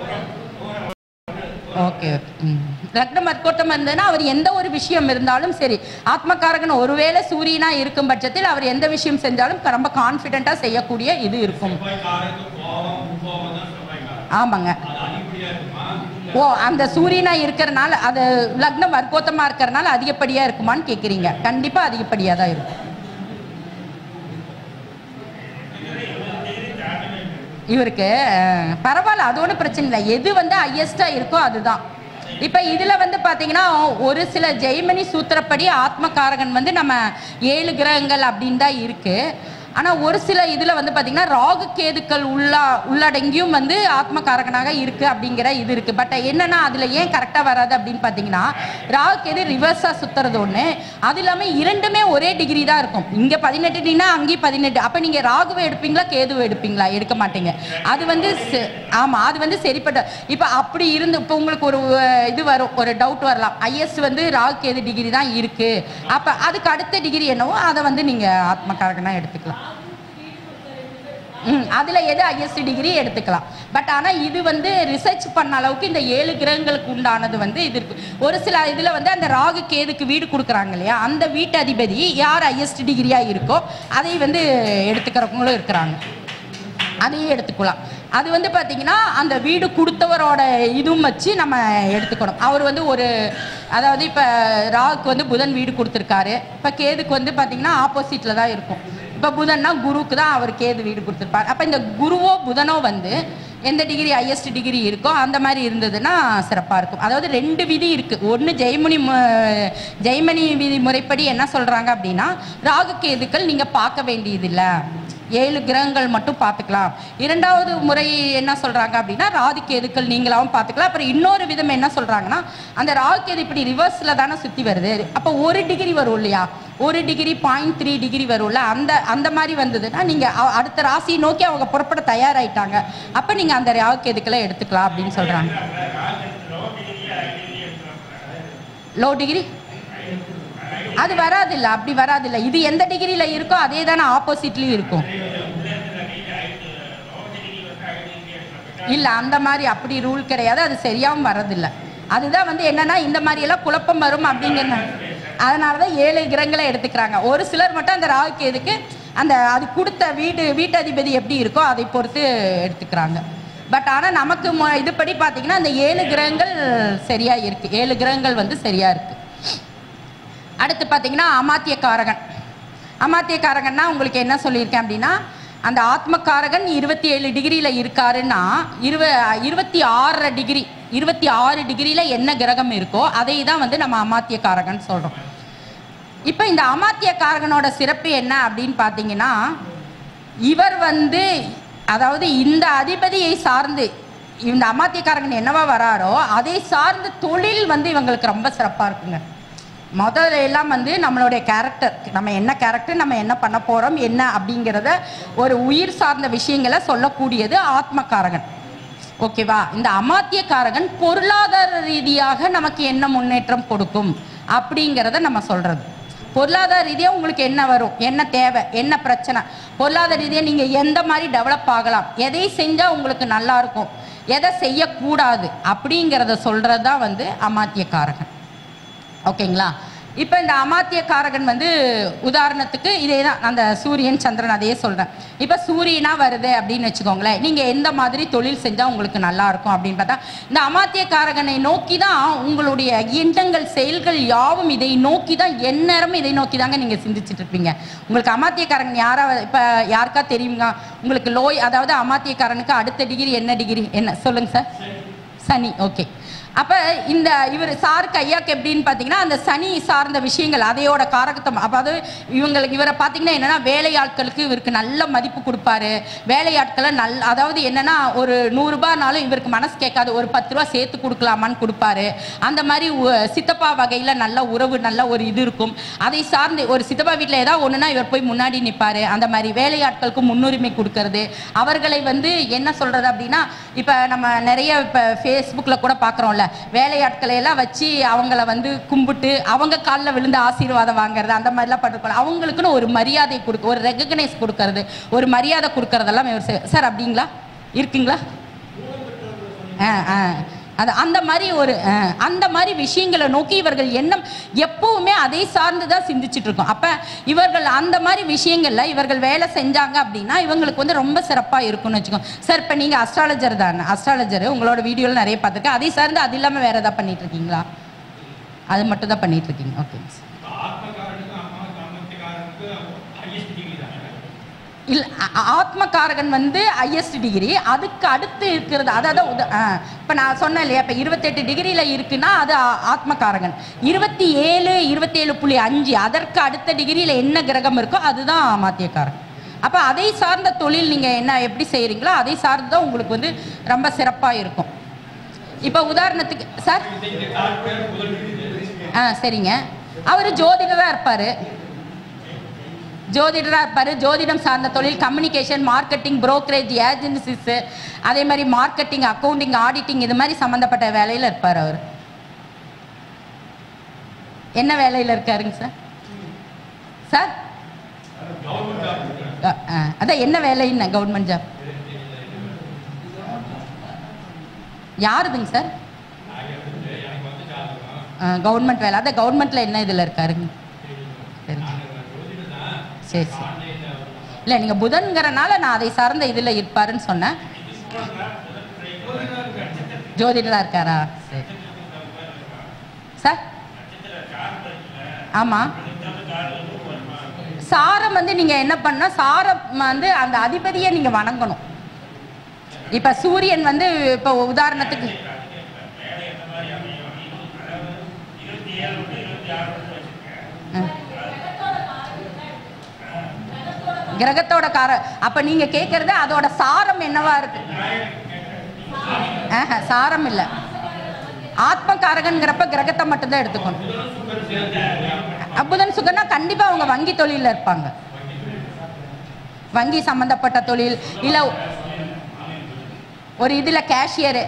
Okay okay. லக்னம் வர்க்கோத்தம் இருந்ததுன்னா அவர் எந்த ஒரு விஷயம் இருந்தாலும் சரி, ஆத்மகாரகன் ஒருவேளை சூரியனா இருக்கும் பட்சத்தில் அவர் எந்த விஷயம் செஞ்சாலும் ரொம்ப கான்ஃபிடென்ட்டாக செய்யக்கூடிய இது இருக்கும். ஆமாங்க. ஓ, அந்த சூரியனா இருக்கிறனால அது லக்னம் வர்க்கோத்தமாக இருக்கிறனால அதிகப்படியாக இருக்குமான்னு கேட்குறீங்க? கண்டிப்பாக அதிகப்படியாக தான் இருக்கும். இவருக்கு பரவாயில்ல, அது ஒன்றும் பிரச்சனை இல்லை. எது வந்து ஹையஸ்டாக இருக்கோ அதுதான். இப்போ இதில் வந்து பார்த்தீங்கன்னா ஒரு சில ஜெய்மனி சூத்திரப்படி ஆத்மகாரகன் வந்து நம்ம 7 கிரகங்கள் அப்படின்னு தான் இருக்குது. ஆனால் ஒரு சில இதில் வந்து பார்த்திங்கன்னா ராகு கேதுக்கள் உள்ளடங்கியும் வந்து ஆத்மகாரகனாக இருக்குது அப்படிங்கிற இது இருக்குது. பட் என்னென்னா அதில் ஏன் கரெக்டாக வராது அப்படின்னு பார்த்தீங்கன்னா ராகு கேது ரிவர்ஸாக சுற்றுறது ஒன்று, அது இல்லாமல் இரண்டுமே ஒரே டிகிரி தான் இருக்கும். இங்கே 18 டிகிரினா அங்கேயும் 18. அப்போ நீங்கள் ராகுவை எடுப்பீங்களா கேதுவை எடுப்பீங்களா? எடுக்க மாட்டீங்க. அது வந்து ஆமாம், அது வந்து சரிப்பட்ட. இப்போ அப்படி இருந்து இப்போ உங்களுக்கு ஒரு இது வரும், ஒரு டவுட் வரலாம், ஐஎஸ் வந்து ராகு கேது டிகிரி தான் இருக்குது, அப்போ அதுக்கு அடுத்த டிகிரி என்னவோ அதை வந்து நீங்கள் ஆத்மகாரகனாக எடுத்துக்கலாம். அதில் எது ஹையஸ்ட் டிகிரி எடுத்துக்கலாம். பட் ஆனால் இது வந்து ரிசர்ச் பண்ண அளவுக்கு இந்த 7 கிரகங்களுக்கு உண்டானது வந்து இது இருக்குது. ஒரு சில இதில் வந்து அந்த ராகு கேதுக்கு வீடு கொடுக்குறாங்க இல்லையா, அந்த வீட்டு அதிபதி யார் ஹையஸ்ட் டிகிரியாக இருக்கோ அதை வந்து எடுத்துக்கிறவங்களும் இருக்கிறாங்க, அதையும் எடுத்துக்கலாம். அது வந்து பார்த்திங்கன்னா அந்த வீடு கொடுத்தவரோட இதுவும் வச்சு நம்ம எடுத்துக்கணும். அவர் வந்து ஒரு அதாவது இப்போ ராகுக்கு வந்து புதன் வீடு கொடுத்துருக்காரு, இப்போ கேதுக்கு வந்து பார்த்திங்கன்னா ஆப்போசிட்டில் தான் இருக்கும். இப்போ புதன்னா குருவுக்கு தான் அவர் கேது வீடு கொடுத்துருப்பார். அப்போ இந்த குருவோ புதனோ வந்து எந்த டிகிரி ஹையஸ்ட் டிகிரி இருக்கோ அந்த மாதிரி இருந்ததுன்னா சிறப்பாக இருக்கும். அதாவது 2 விதி இருக்குது. ஒன்று ஜெய்மனி விதி முறைப்படி என்ன சொல்கிறாங்க அப்படின்னா ராகு கேதுக்கள் நீங்கள் பார்க்க வேண்டியதில்லை, 7 கிரகங்கள் மட்டும் பார்த்துக்கலாம். 2வது முறை என்ன சொல்கிறாங்க அப்படின்னா ராகு கேதுக்கள் நீங்களாவும் பார்த்துக்கலாம். அப்புறம் இன்னொரு விதம் என்ன சொல்கிறாங்கன்னா அந்த ராகு கேது இப்படி ரிவர்ஸில் தானே சுற்றி வருது, அப்போ 1 டிகிரி வரும் இல்லையா, 1 டிகிரி 0.3 டிகிரி வரும்ல, அந்த மாதிரி வந்ததுன்னா நீங்கள் அடுத்த ராசியை நோக்கி அவங்க புறப்பட தயாராகிட்டாங்க, அப்போ நீங்கள் அந்த ராகு கேதுக்களை எடுத்துக்கலாம் அப்படின்னு சொல்கிறாங்க. லோ டிகிரி அது வராதில்லை, அப்படி வராதில்லை. இது எந்த டிகிரியில் இருக்கோ அதே தானே ஆப்போசிட்லேயும் இருக்கும். இல்லை அந்த மாதிரி அப்படி ரூல் கிடையாது, அது சரியாகவும் வரதில்லை. அதுதான் வந்து என்னன்னா இந்த மாதிரியெல்லாம் குழப்பம் வரும் அப்படிங்கிற அதனால தான் 7 கிரகங்களை எடுத்துக்கிறாங்க. ஒரு சிலர் மட்டும் அந்த ராகு கேதுக்கு அந்த அது கொடுத்த வீட்டதிபதி எப்படி இருக்கோ அதை பொறுத்து எடுத்துக்கிறாங்க. பட் ஆனால் நமக்கு இதுபடி பார்த்தீங்கன்னா அந்த 7 கிரகங்கள் சரியாக இருக்குது, 7 கிரகங்கள் வந்து சரியாக இருக்குது. அடுத்து பார்த்தீங்கன்னா அமாத்தியக்காரகன்னா உங்களுக்கு என்ன சொல்லியிருக்கேன் அப்படின்னா அந்த ஆத்மகாரகன் 27 டிகிரியில் இருக்காருன்னா 26 டிகிரியில் என்ன கிரகம் இருக்கோ அதை தான் வந்து நம்ம அமாத்தியக்காரகன் சொல்கிறோம். இப்போ இந்த அமாத்தியக்காரகனோட சிறப்பு என்ன அப்படின்னு பார்த்தீங்கன்னா இவர் வந்து அதாவது இந்த அதிபதியை சார்ந்து இந்த அமாத்தியக்காரகன் என்னவா வராரோ அதை சார்ந்து தொழில் வந்து இவங்களுக்கு ரொம்ப சிறப்பாக இருக்குங்க. முதல்ல எல்லாம் வந்து நம்மளுடைய கேரக்டர், நம்ம என்ன கேரக்டர், நம்ம என்ன பண்ண போகிறோம் என்ன அப்படிங்கிறத ஒரு உயிர் சார்ந்த விஷயங்களை சொல்லக்கூடியது ஆத்மகாரகன். ஓகேவா? இந்த அமாத்தியக்காரகன் பொருளாதார ரீதியாக நமக்கு என்ன முன்னேற்றம் கொடுக்கும் அப்படிங்கிறத நம்ம சொல்கிறது. பொருளாதார ரீதியாக உங்களுக்கு என்ன வரும், என்ன தேவை, என்ன பிரச்சனை, பொருளாதார ரீதியாக நீங்கள் எந்த மாதிரி டெவலப் ஆகலாம், எதை செஞ்சால் உங்களுக்கு நல்லா இருக்கும், எதை செய்யக்கூடாது அப்படிங்கிறத சொல்கிறது தான் வந்து அமாத்தியக்காரகன். ஓகேங்களா? இப்போ இந்த அமாத்தியக்காரகன் வந்து உதாரணத்துக்கு இதே தான் அந்த சூரியன் சந்திரன் அதையே சொல்கிறேன். இப்போ சூரியனாக வருது அப்படின்னு வச்சுக்கோங்களேன், நீங்கள் எந்த மாதிரி தொழில் செஞ்சால் உங்களுக்கு நல்லாயிருக்கும் அப்படின்னு பார்த்தா இந்த அமாத்தியக்காரகனை நோக்கி தான் உங்களுடைய எண்ணங்கள் செயல்கள் யாவும் இதை நோக்கி தான், எந்நேரமும் இதை நோக்கி தாங்க நீங்கள் சிந்திச்சுட்டு இருப்பீங்க. உங்களுக்கு அமாத்தியக்காரகன் இப்போ யாருக்கா தெரியுங்க உங்களுக்கு அதாவது அமாத்தியக்காரனுக்கு அடுத்த டிகிரி என்ன டிகிரி என்ன சொல்லுங்கள் சார்? சனி. ஓகே. அப்போ இந்த இவர் சாருக்கு ஐயாக்கு எப்படின்னு பார்த்தீங்கன்னா அந்த சனி சார்ந்த விஷயங்கள் அதையோட காரகத்தம். அப்போ அது இவரை பார்த்தீங்கன்னா என்னென்னா வேலையாட்களுக்கு இவருக்கு நல்ல மதிப்பு கொடுப்பாரு, வேலையாட்களை அதாவது என்னென்னா ஒரு 100 ரூபானாலும் இவருக்கு மனசு கேட்காது, ஒரு 10 ரூபா சேர்த்து கொடுக்கலாமான்னு கொடுப்பாரு. அந்த மாதிரி சித்தப்பா வகையில் நல்ல உறவு, நல்ல ஒரு இது இருக்கும். அதை சார்ந்து ஒரு சித்தப்பா வீட்டில் ஏதாவது ஒன்றுனா இவர் போய் முன்னாடி நிற்பார். அந்த மாதிரி வேலையாட்களுக்கு முன்னுரிமை கொடுக்கறது, அவர்களை வந்து என்ன சொல்கிறது அப்படின்னா இப்போ நம்ம நிறைய இப்போ ஃபேஸ்புக்கில் கூட பார்க்குறோம்ல, வேலையாட்களை எல்லாம் வச்சு அவங்கள வந்து கும்பிட்டு அவங்க காலில் விழுந்து ஆசீர்வாதம் வாங்குறது, அந்த மாதிரிலாம் பண்ணிருக்கோம். அவங்களுக்குன்னு ஒரு மரியாதை ஒரு ரெகக்னைஸ் கொடுக்கறது, ஒரு மரியாதை கொடுக்கறதெல்லாம் சார் அப்படிங்களா இருக்குங்களா? அது அந்த மாதிரி விஷயங்களை நோக்கி இவர்கள் எண்ணம் எப்பவுமே அதை சார்ந்து தான் சிந்திச்சுட்டு இருக்கோம். அப்போ இவர்கள் அந்த மாதிரி விஷயங்களில் இவர்கள் வேலை செஞ்சாங்க அப்படின்னா இவங்களுக்கு வந்து ரொம்ப சிறப்பாக இருக்கும்னு வச்சுக்கோங்க. சார் இப்போ நீங்கள் அஸ்ட்ராலஜர் தானே, அஸ்ட்ராலஜர் உங்களோட வீடியோவில் நிறைய பார்த்துருக்கேன். அதை சார்ந்து அது இல்லாமல் வேறு எதாவது பண்ணிட்டு இருக்கீங்களா? அது மட்டும் தான் பண்ணிட்டு இருக்கீங்க. ஓகே. இல்லை, ஆத்மகாரகன் வந்து ஹையஸ்ட் டிகிரி, அதுக்கு அடுத்து இருக்கிறது அதாவது இப்போ நான் சொன்னேன் இல்லையா, இப்போ 28 டிகிரியில் இருக்குன்னா அது ஆத்மகாரகன். 27.5 அதற்கு அடுத்த டிகிரியில் என்ன கிரகம் இருக்கோ அதுதான் அமாத்தியக்காரகன். அப்போ அதை சார்ந்த தொழில் நீங்கள் என்ன எப்படி செய்கிறீங்களோ அதை சார்ந்து தான் உங்களுக்கு வந்து ரொம்ப சிறப்பாக இருக்கும். இப்போ உதாரணத்துக்கு சார் சரிங்க, அவர் ஜோதிடராக இருப்பார், ஜோதிடம் சார்ந்த தொழில், கம்யூனிகேஷன், மார்க்கெட்டிங், புரோக்கரேஜ், ஏஜென்சிஸ், அதே மாதிரி மார்க்கெட்டிங், அக்கௌண்டிங், ஆடிட்டிங், இது மாதிரி சம்மந்தப்பட்ட வேலையில் இருப்பார். அவர் என்ன வேலையில் இருக்காருங்க சார்? சார் அதான் என்ன வேலைன்னு கவர்மெண்ட் ஜாப் யாருதுங்க சார்? கவர்மெண்ட் வேலை. அதான் கவர்மெண்ட்டில் என்ன இதில் இருக்காருங்க? சரி சரி, இல்லை நீங்கள் புதன்கிறனால நான் அதை சார்ந்த இதில் இருப்பாருன்னு சொன்னேன். ஜோதிடராக இருக்காரா? சரி சார். ஆமாம், சாரம் வந்து நீங்கள் என்ன பண்ணா, சாரம் வந்து அந்த அதிபதியை நீங்கள் வணங்கணும். இப்போ சூரியன் வந்து இப்போ உதாரணத்துக்கு கிரகத்தோட அப்ப நீங்க கேட்கறது அதோட சாரம் என்னவா இருக்கு? சாரம் இல்ல, ஆத்மகாரகன்கிறப்ப கிரகத்தை மட்டும்தான் எடுத்துக்கணும். புதன் சுகர்னா கண்டிப்பா அவங்க வங்கி தொழில இருப்பாங்க, வங்கி சம்பந்தப்பட்ட தொழில், இல்ல ஒரு இதுல கேஷியர்.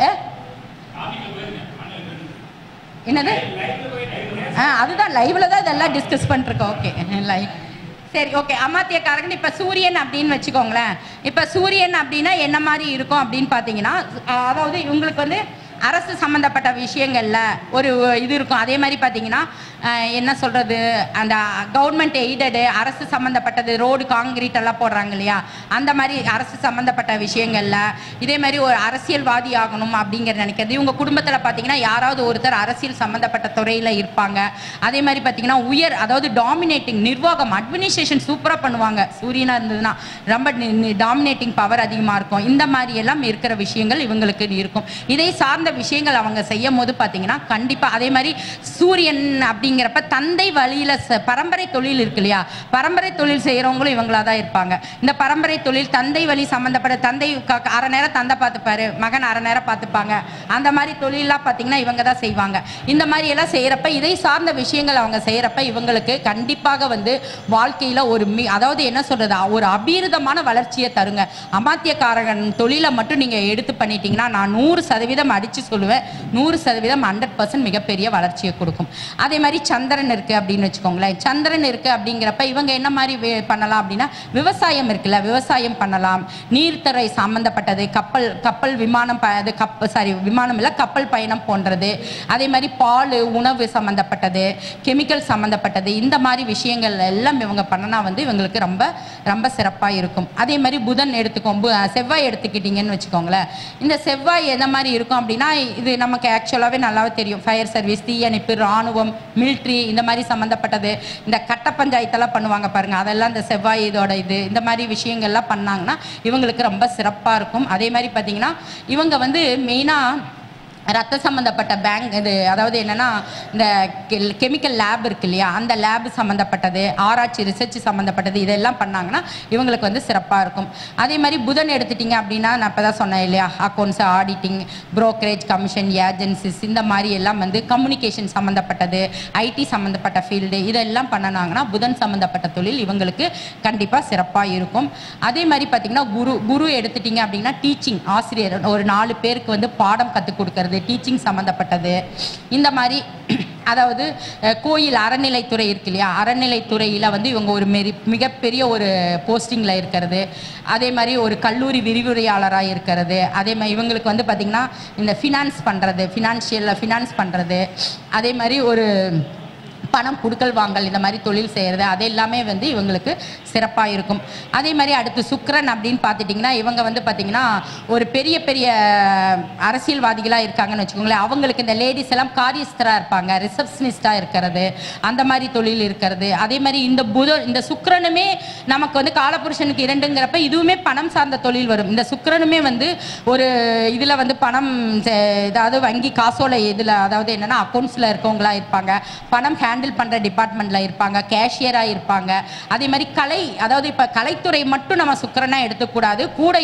என்னது? அதுதான் லைவ்ல தான் இதெல்லாம் டிஸ்கஸ் பண்ணிருக்கோம். ஓகே லைவ் சரி, ஓகே. அமாத்தியக்காரகன் இப்போ சூரியன் அப்படின்னு வச்சுக்கோங்களேன். இப்போ சூரியன் அப்படின்னா என்ன மாதிரி இருக்கும் அப்படின்னு பார்த்தீங்கன்னா, அதாவது இவங்களுக்கு வந்து அரசு சம்மந்தப்பட்ட விஷயங்கள்ல ஒரு இது இருக்கும். அதே மாதிரி பார்த்தீங்கன்னா என்ன சொல்கிறது, அந்த கவர்மெண்ட் எய்டடு அரசு சம்மந்தப்பட்டது, ரோடு காங்கிரீட் எல்லாம் போடுறாங்க இல்லையா, அந்த மாதிரி அரசு சம்மந்தப்பட்ட விஷயங்கள்ல இதே மாதிரி ஒரு அரசியல்வாதி ஆகணும் அப்படிங்கிற நினைக்கிறது. இவங்க குடும்பத்தில் பார்த்தீங்கன்னா யாராவது ஒருத்தர் அரசியல் சம்மந்தப்பட்ட துறையில் இருப்பாங்க. அதே மாதிரி பார்த்தீங்கன்னா அதாவது டாமினேட்டிங் நிர்வாகம், அட்மினிஸ்ட்ரேஷன் சூப்பராக பண்ணுவாங்க. சூரியனாக இருந்ததுன்னா ரொம்ப டாமினேட்டிங் பவர் அதிகமாக இருக்கும். இந்த மாதிரி எல்லாம் இருக்கிற விஷயங்கள் இவங்களுக்கு இருக்கும். இதை சார்ந்த விஷயங்கள் அவங்க செய்யும் போது பார்த்தீங்கன்னா கண்டிப்பாக அதே மாதிரி சூரியன் அப்படிங்கிறப்ப தந்தை வழியில் பரம்பரை தொழில் இருக்கு இல்லையா, பரம்பரை தொழில் செய்கிறவங்களும் இவங்களா தான் இருப்பாங்க. இந்த பரம்பரை தொழில் தந்தை வழி சம்மந்தப்பட்ட, தந்தை அரை நேரம் தந்தை பார்த்துப்பாரு, மகன் அரை நேரம் பார்த்துப்பாங்க, அந்த மாதிரி தொழிலெலாம் பார்த்தீங்கன்னா இவங்க தான் செய்வாங்க. இந்த மாதிரி எல்லாம் செய்கிறப்ப இதை சார்ந்த விஷயங்கள் அவங்க செய்கிறப்ப இவங்களுக்கு கண்டிப்பாக வந்து வாழ்க்கையில் ஒரு அதாவது என்ன சொல்கிறது, ஒரு அபீரிதமான வளர்ச்சியை தருங்க. அமாத்தியக்காரகன் தொழிலை மட்டும் நீங்கள் எடுத்து பண்ணிட்டீங்கன்னா நான் 100% அடித்து சொல்லுவேன், 100% 100% மிகப்பெரிய வளர்ச்சியை கொடுக்கும். அதே மாதிரி சந்திரன் இருக்குது அப்படின்னு வச்சுக்கோங்களேன். சந்திரன் இருக்குது அப்படிங்கிறப்ப இவங்க என்ன மாதிரி பண்ணலாம் அப்படின்னா, விவசாயம் இருக்குல்ல, விவசாயம் பண்ணலாம். நீர்த்துறை சம்மந்தப்பட்டது, கப்பல் விமானம், விமானம் இல்லை கப்பல் பயணம் போன்றது. அதே மாதிரி பால் உணவு சம்மந்தப்பட்டது, கெமிக்கல் சம்மந்தப்பட்டது, இந்த மாதிரி விஷயங்கள் எல்லாம் இவங்க பண்ணனா வந்து இவங்களுக்கு ரொம்ப ரொம்ப சிறப்பாக இருக்கும். அதே மாதிரி புதன் செவ்வாய் எடுத்துக்கிட்டிங்கன்னு வச்சுக்கோங்களேன். இந்த செவ்வாய் எந்த மாதிரி இருக்கும் அப்படின்னா, இது நமக்கு ஆக்சுவலாகவே நல்லாவே தெரியும். ஃபயர் சர்வீஸ், தீயணைப்பு, இராணுவம், மிலிட்ரி, இந்த மாதிரி சம்மந்தப்பட்டது. இந்த கட்ட பஞ்சாயத்தெல்லாம் பண்ணுவாங்க பாருங்கள், அதெல்லாம் இந்த செவ்வாய் இதோட இந்த மாதிரி விஷயங்கள்லாம் பண்ணாங்கன்னா இவங்களுக்கு ரொம்ப சிறப்பாக இருக்கும். அதே மாதிரி பார்த்தீங்கன்னா இவங்க வந்து மெயினாக ரத்த சம்மந்தப்பட்ட பேங்க் இது, அதாவது என்னென்னா இந்த கெமிக்கல் லேப் இருக்கு இல்லையா, அந்த லேப் சம்மந்தப்பட்டது, ஆராய்ச்சி ரிசர்ச் சம்மந்தப்பட்டது, இதெல்லாம் பண்ணாங்கன்னா இவங்களுக்கு வந்து சிறப்பாக இருக்கும். அதே மாதிரி புதன் எடுத்துட்டிங்க அப்படின்னா நான் இப்போ தான் சொன்னேன் இல்லையா, accounts, auditing, brokerage, commission, agencies, இந்த மாதிரி எல்லாம் வந்து கம்யூனிகேஷன் சம்மந்தப்பட்டது, ஐடி சம்மந்தப்பட்ட ஃபீல்டு, இதெல்லாம் பண்ணினாங்கன்னா புதன் சம்மந்தப்பட்ட தொழில் இவங்களுக்கு கண்டிப்பாக சிறப்பாக இருக்கும். அதே மாதிரி பார்த்திங்கன்னா குரு எடுத்துட்டிங்க அப்படின்னா டீச்சிங், ஆசிரியர், ஒரு 4 பேருக்கு வந்து பாடம் கற்றுக் கொடுக்கறது, டீச்சிங் சம்மந்தப்பட்டது. இந்த மாதிரி அதாவது கோயில் அறநிலைத்துறை இருக்கு இல்லையா, அறநிலைத்துறையில் வந்து இவங்க ஒரு மிகப்பெரிய ஒரு போஸ்டிங்கில் இருக்கிறது. அதே மாதிரி ஒரு கல்லூரி விரிவுரையாளராக இருக்கிறது. அதே மாதிரி இவங்களுக்கு வந்து பார்த்திங்கன்னா இந்த ஃபினான்ஸ் பண்ணுறது, ஃபினான்ஸ் பண்ணுறது, அதே மாதிரி ஒரு பணம் கொடுக்கல் வாங்கல், இந்த மாதிரி தொழில் செய்கிறது, அது எல்லாமே வந்து இவங்களுக்கு சிறப்பாக இருக்கும். அதே மாதிரி அடுத்து சுக்கிரன் அப்படின்னு பார்த்துட்டிங்கன்னா இவங்க வந்து பார்த்திங்கன்னா ஒரு பெரிய பெரிய அரசியல்வாதிகளாக இருக்காங்கன்னு வச்சுக்கோங்களேன். அவங்களுக்கு இந்த லேடிஸ் எல்லாம் காரியஸ்தராக இருப்பாங்க, ரிசப்ஷனிஸ்டாக இருக்கிறது, அந்த மாதிரி தொழில் இருக்கிறது. அதே மாதிரி இந்த சுக்கிரனுமே நமக்கு வந்து காலபுருஷனுக்கு 2ங்கிறப்ப இதுவுமே பணம் சார்ந்த தொழில் வரும். இந்த சுக்கிரனுமே வந்து ஒரு இதில் வந்து பணம், ஏதாவது வங்கி காசோலை இதில், அதாவது என்னென்னா அக்கௌண்ட்ஸில் இருக்கவங்களா இருப்பாங்க, பணம் ஹேண்டில் ஹேண்டில் பண்ணுற டிபார்ட்மெண்ட்டில் இருப்பாங்க, கேஷியராக இருப்பாங்க. அதே மாதிரி அதாவது இப்போ கலைத்துறை மட்டும் நம்ம சுக்கிரனாக எடுத்துக்கூடாது, கூட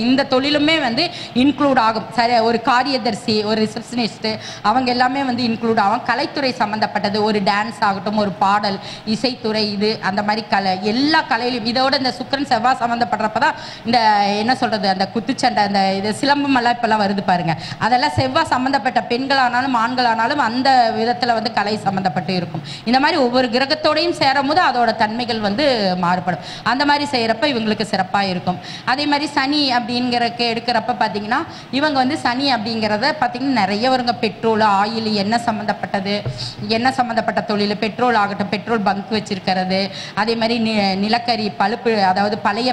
இந்த தொழிலுமே வந்து இன்க்ளூட் ஆகும். சரி, ஒரு காரியதர்சி, ஒரு ரிசப்ஷனிஸ்ட்டு, அவங்க எல்லாமே வந்து இன்க்ளூட் ஆகும். கலைத்துறை சம்மந்தப்பட்டது, ஒரு டான்ஸ் ஆகட்டும், ஒரு பாடல், இசைத்துறை, இது அந்த மாதிரி எல்லா கலையிலையும். இதோட இந்த சுக்கிரன் செவ்வாய் சம்மந்தப்படுறப்ப தான் இந்த என்ன சொல்கிறது, அந்த குத்துச்சண்டை, அந்த இது சிலம்பம் எல்லாம் இப்போல்லாம் வருது பாருங்க, அதெல்லாம் செவ்வாய் சம்மந்தப்பட்ட பெண்களானாலும் ஆண்களானாலும் அந்த விதத்தில் வந்து கலை சம்மந்தப்பட்டு இருக்கும். இந்த மாதிரி ஒவ்வொரு கிரகத்தோடையும் சேரும் போது அதோட தன்மைகள் வந்து மாறுபடும். அந்த மாதிரி செய்கிறப்ப இவங்களுக்கு சிறப்பாக இருக்கும். அதே மாதிரி சனி அப்படிங்கிறக்கு எடுக்கிறப்ப பார்த்தீங்கன்னா இவங்க வந்து சனி அப்படிங்கிறத பார்த்தீங்கன்னா நிறைய வருங்க, பெட்ரோல், ஆயில், எண்ணெய் சம்மந்தப்பட்ட தொழில், பெட்ரோல் ஆகட்டும், பெட்ரோல் பங்க் வச்சிருக்கிறது, அதே மாதிரி நிலக்கரி, பழுப்பு, அதாவது பழைய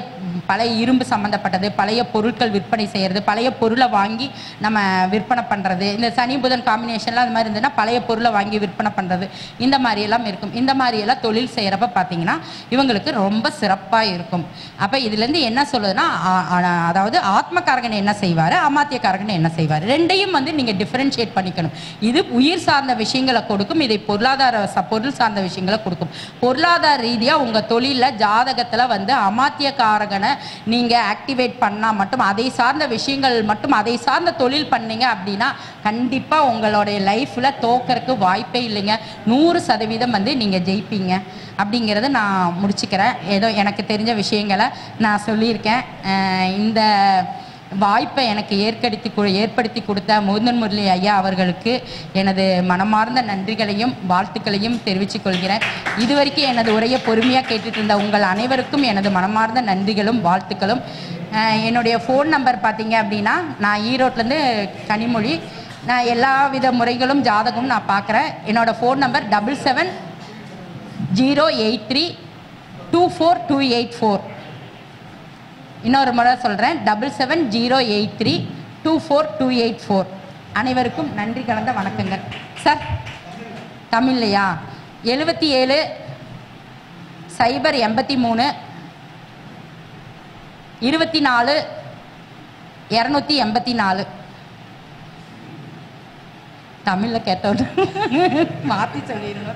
இரும்பு சம்மந்தப்பட்டது, பழைய பொருட்கள் விற்பனை செய்கிறது, பழைய பொருளை வாங்கி நம்ம விற்பனை பண்ணுறது. இந்த சனி புதன் காம்பினேஷன்லாம் அது மாதிரி இருந்ததுன்னா பழைய பொருளை வாங்கி விற்பனை பண்ணுறது, இந்த மாதிரியெல்லாம் இருக்கும். இந்த மாதிரியெல்லாம் தொழில் செய்கிறப்ப பார்த்தீங்கன்னா இவங்களுக்கு ரொம்ப சிறப்பாக இருக்கும். அப்போ இதுலேருந்து என்ன சொல்லுதுன்னா, அதாவது ஆத்மகாரகன் என்ன செய்வார், அமாத்தியக்காரகன் என்ன செய்வார், ரெண்டையும் வந்து நீங்கள் டிஃபரன்ஷியேட் பண்ணிக்கணும். இது உயிர் சார்ந்த விஷயங்களை கொடுக்கும், இதை பொருள் சார்ந்த விஷயங்களை கொடுக்கும். பொருளாதார ரீதியாக உங்கள் தொழிலில் ஜாதகத்தில் வந்து அமாத்தியக்காரகனை நீங்கள் ஆக்டிவேட் பண்ணால் மட்டும், அதை சார்ந்த விஷயங்கள் மட்டும், அதை சார்ந்த தொழில் பண்ணீங்க அப்படின்னா கண்டிப்பாக உங்களுடைய லைஃப்பில் தோக்கறதுக்கு வாய்ப்பே இல்லைங்க. 100% வந்து நீங்கள் ஜெயிப்பீங்க அப்படிங்கிறத நான் முடிச்சுக்கிறேன். ஏதோ எனக்கு தெரிஞ்ச விஷயங்களை நான் சொல்லியிருக்கேன். இந்த வாய்ப்பை எனக்கு ஏற்படுத்தி கொடுத்த முகுந்தன் முரளி ஐயா அவர்களுக்கு எனது மனமார்ந்த நன்றிகளையும் வாழ்த்துக்களையும் தெரிவித்துக் கொள்கிறேன். இதுவரைக்கும் எனது உரையை பொறுமையாக கேட்டுட்டு இருந்த உங்கள் அனைவருக்கும் எனது மனமார்ந்த நன்றிகளும் வாழ்த்துக்களும். என்னுடைய ஃபோன் நம்பர் பார்த்தீங்க அப்படின்னா, நான் ஈரோட்லேருந்து கனிமொழி. நான் எல்லா வித முறைகளும் ஜாதகமும் நான் பார்க்குறேன். என்னோடய ஃபோன் நம்பர் 7708324284. இன்னொரு முறை சொல்கிறேன், 7708324284. அனைவருக்கும் நன்றி கலந்த வணக்கங்கள். சார் தமிழ்லையா? 77 083 24 284. தமிழில் கேட்டோன்னு மாற்றி சொல்லிடுங்க.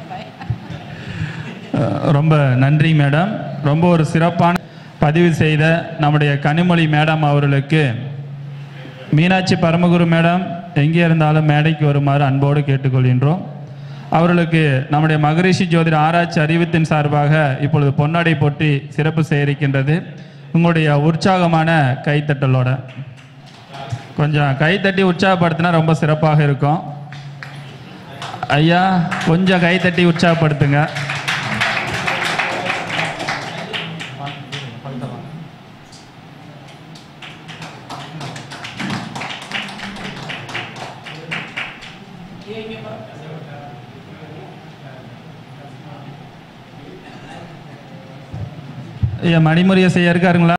ரொம்ப நன்றி மேடம். ரொம்ப ஒரு சிறப்பான பதிவு செய்த நம்முடைய கனிமொழி மேடம் அவர்களுக்கு மீனாட்சி பரமகுரு மேடம் எங்கே இருந்தாலும் மேடைக்கு வருமாறு அன்போடு கேட்டுக்கொள்கின்றோம். அவர்களுக்கு நம்முடைய மகரிஷி ஜோதிட ஆராய்ச்சி அறிவித்தின் சார்பாக இப்பொழுது பொன்னாடை போட்டி சிறப்பு செய்ய இருக்கின்றது. உங்களுடைய உற்சாகமான கைத்தட்டலோட கொஞ்சம் கைத்தட்டி உற்சாகப்படுத்தினா ரொம்ப சிறப்பாக இருக்கும். ஐயா கொஞ்சம் கைத்தட்டி உற்சாகப்படுத்துங்க. ஐயா மணிமுறையை செய்ய இருக்காருங்களா?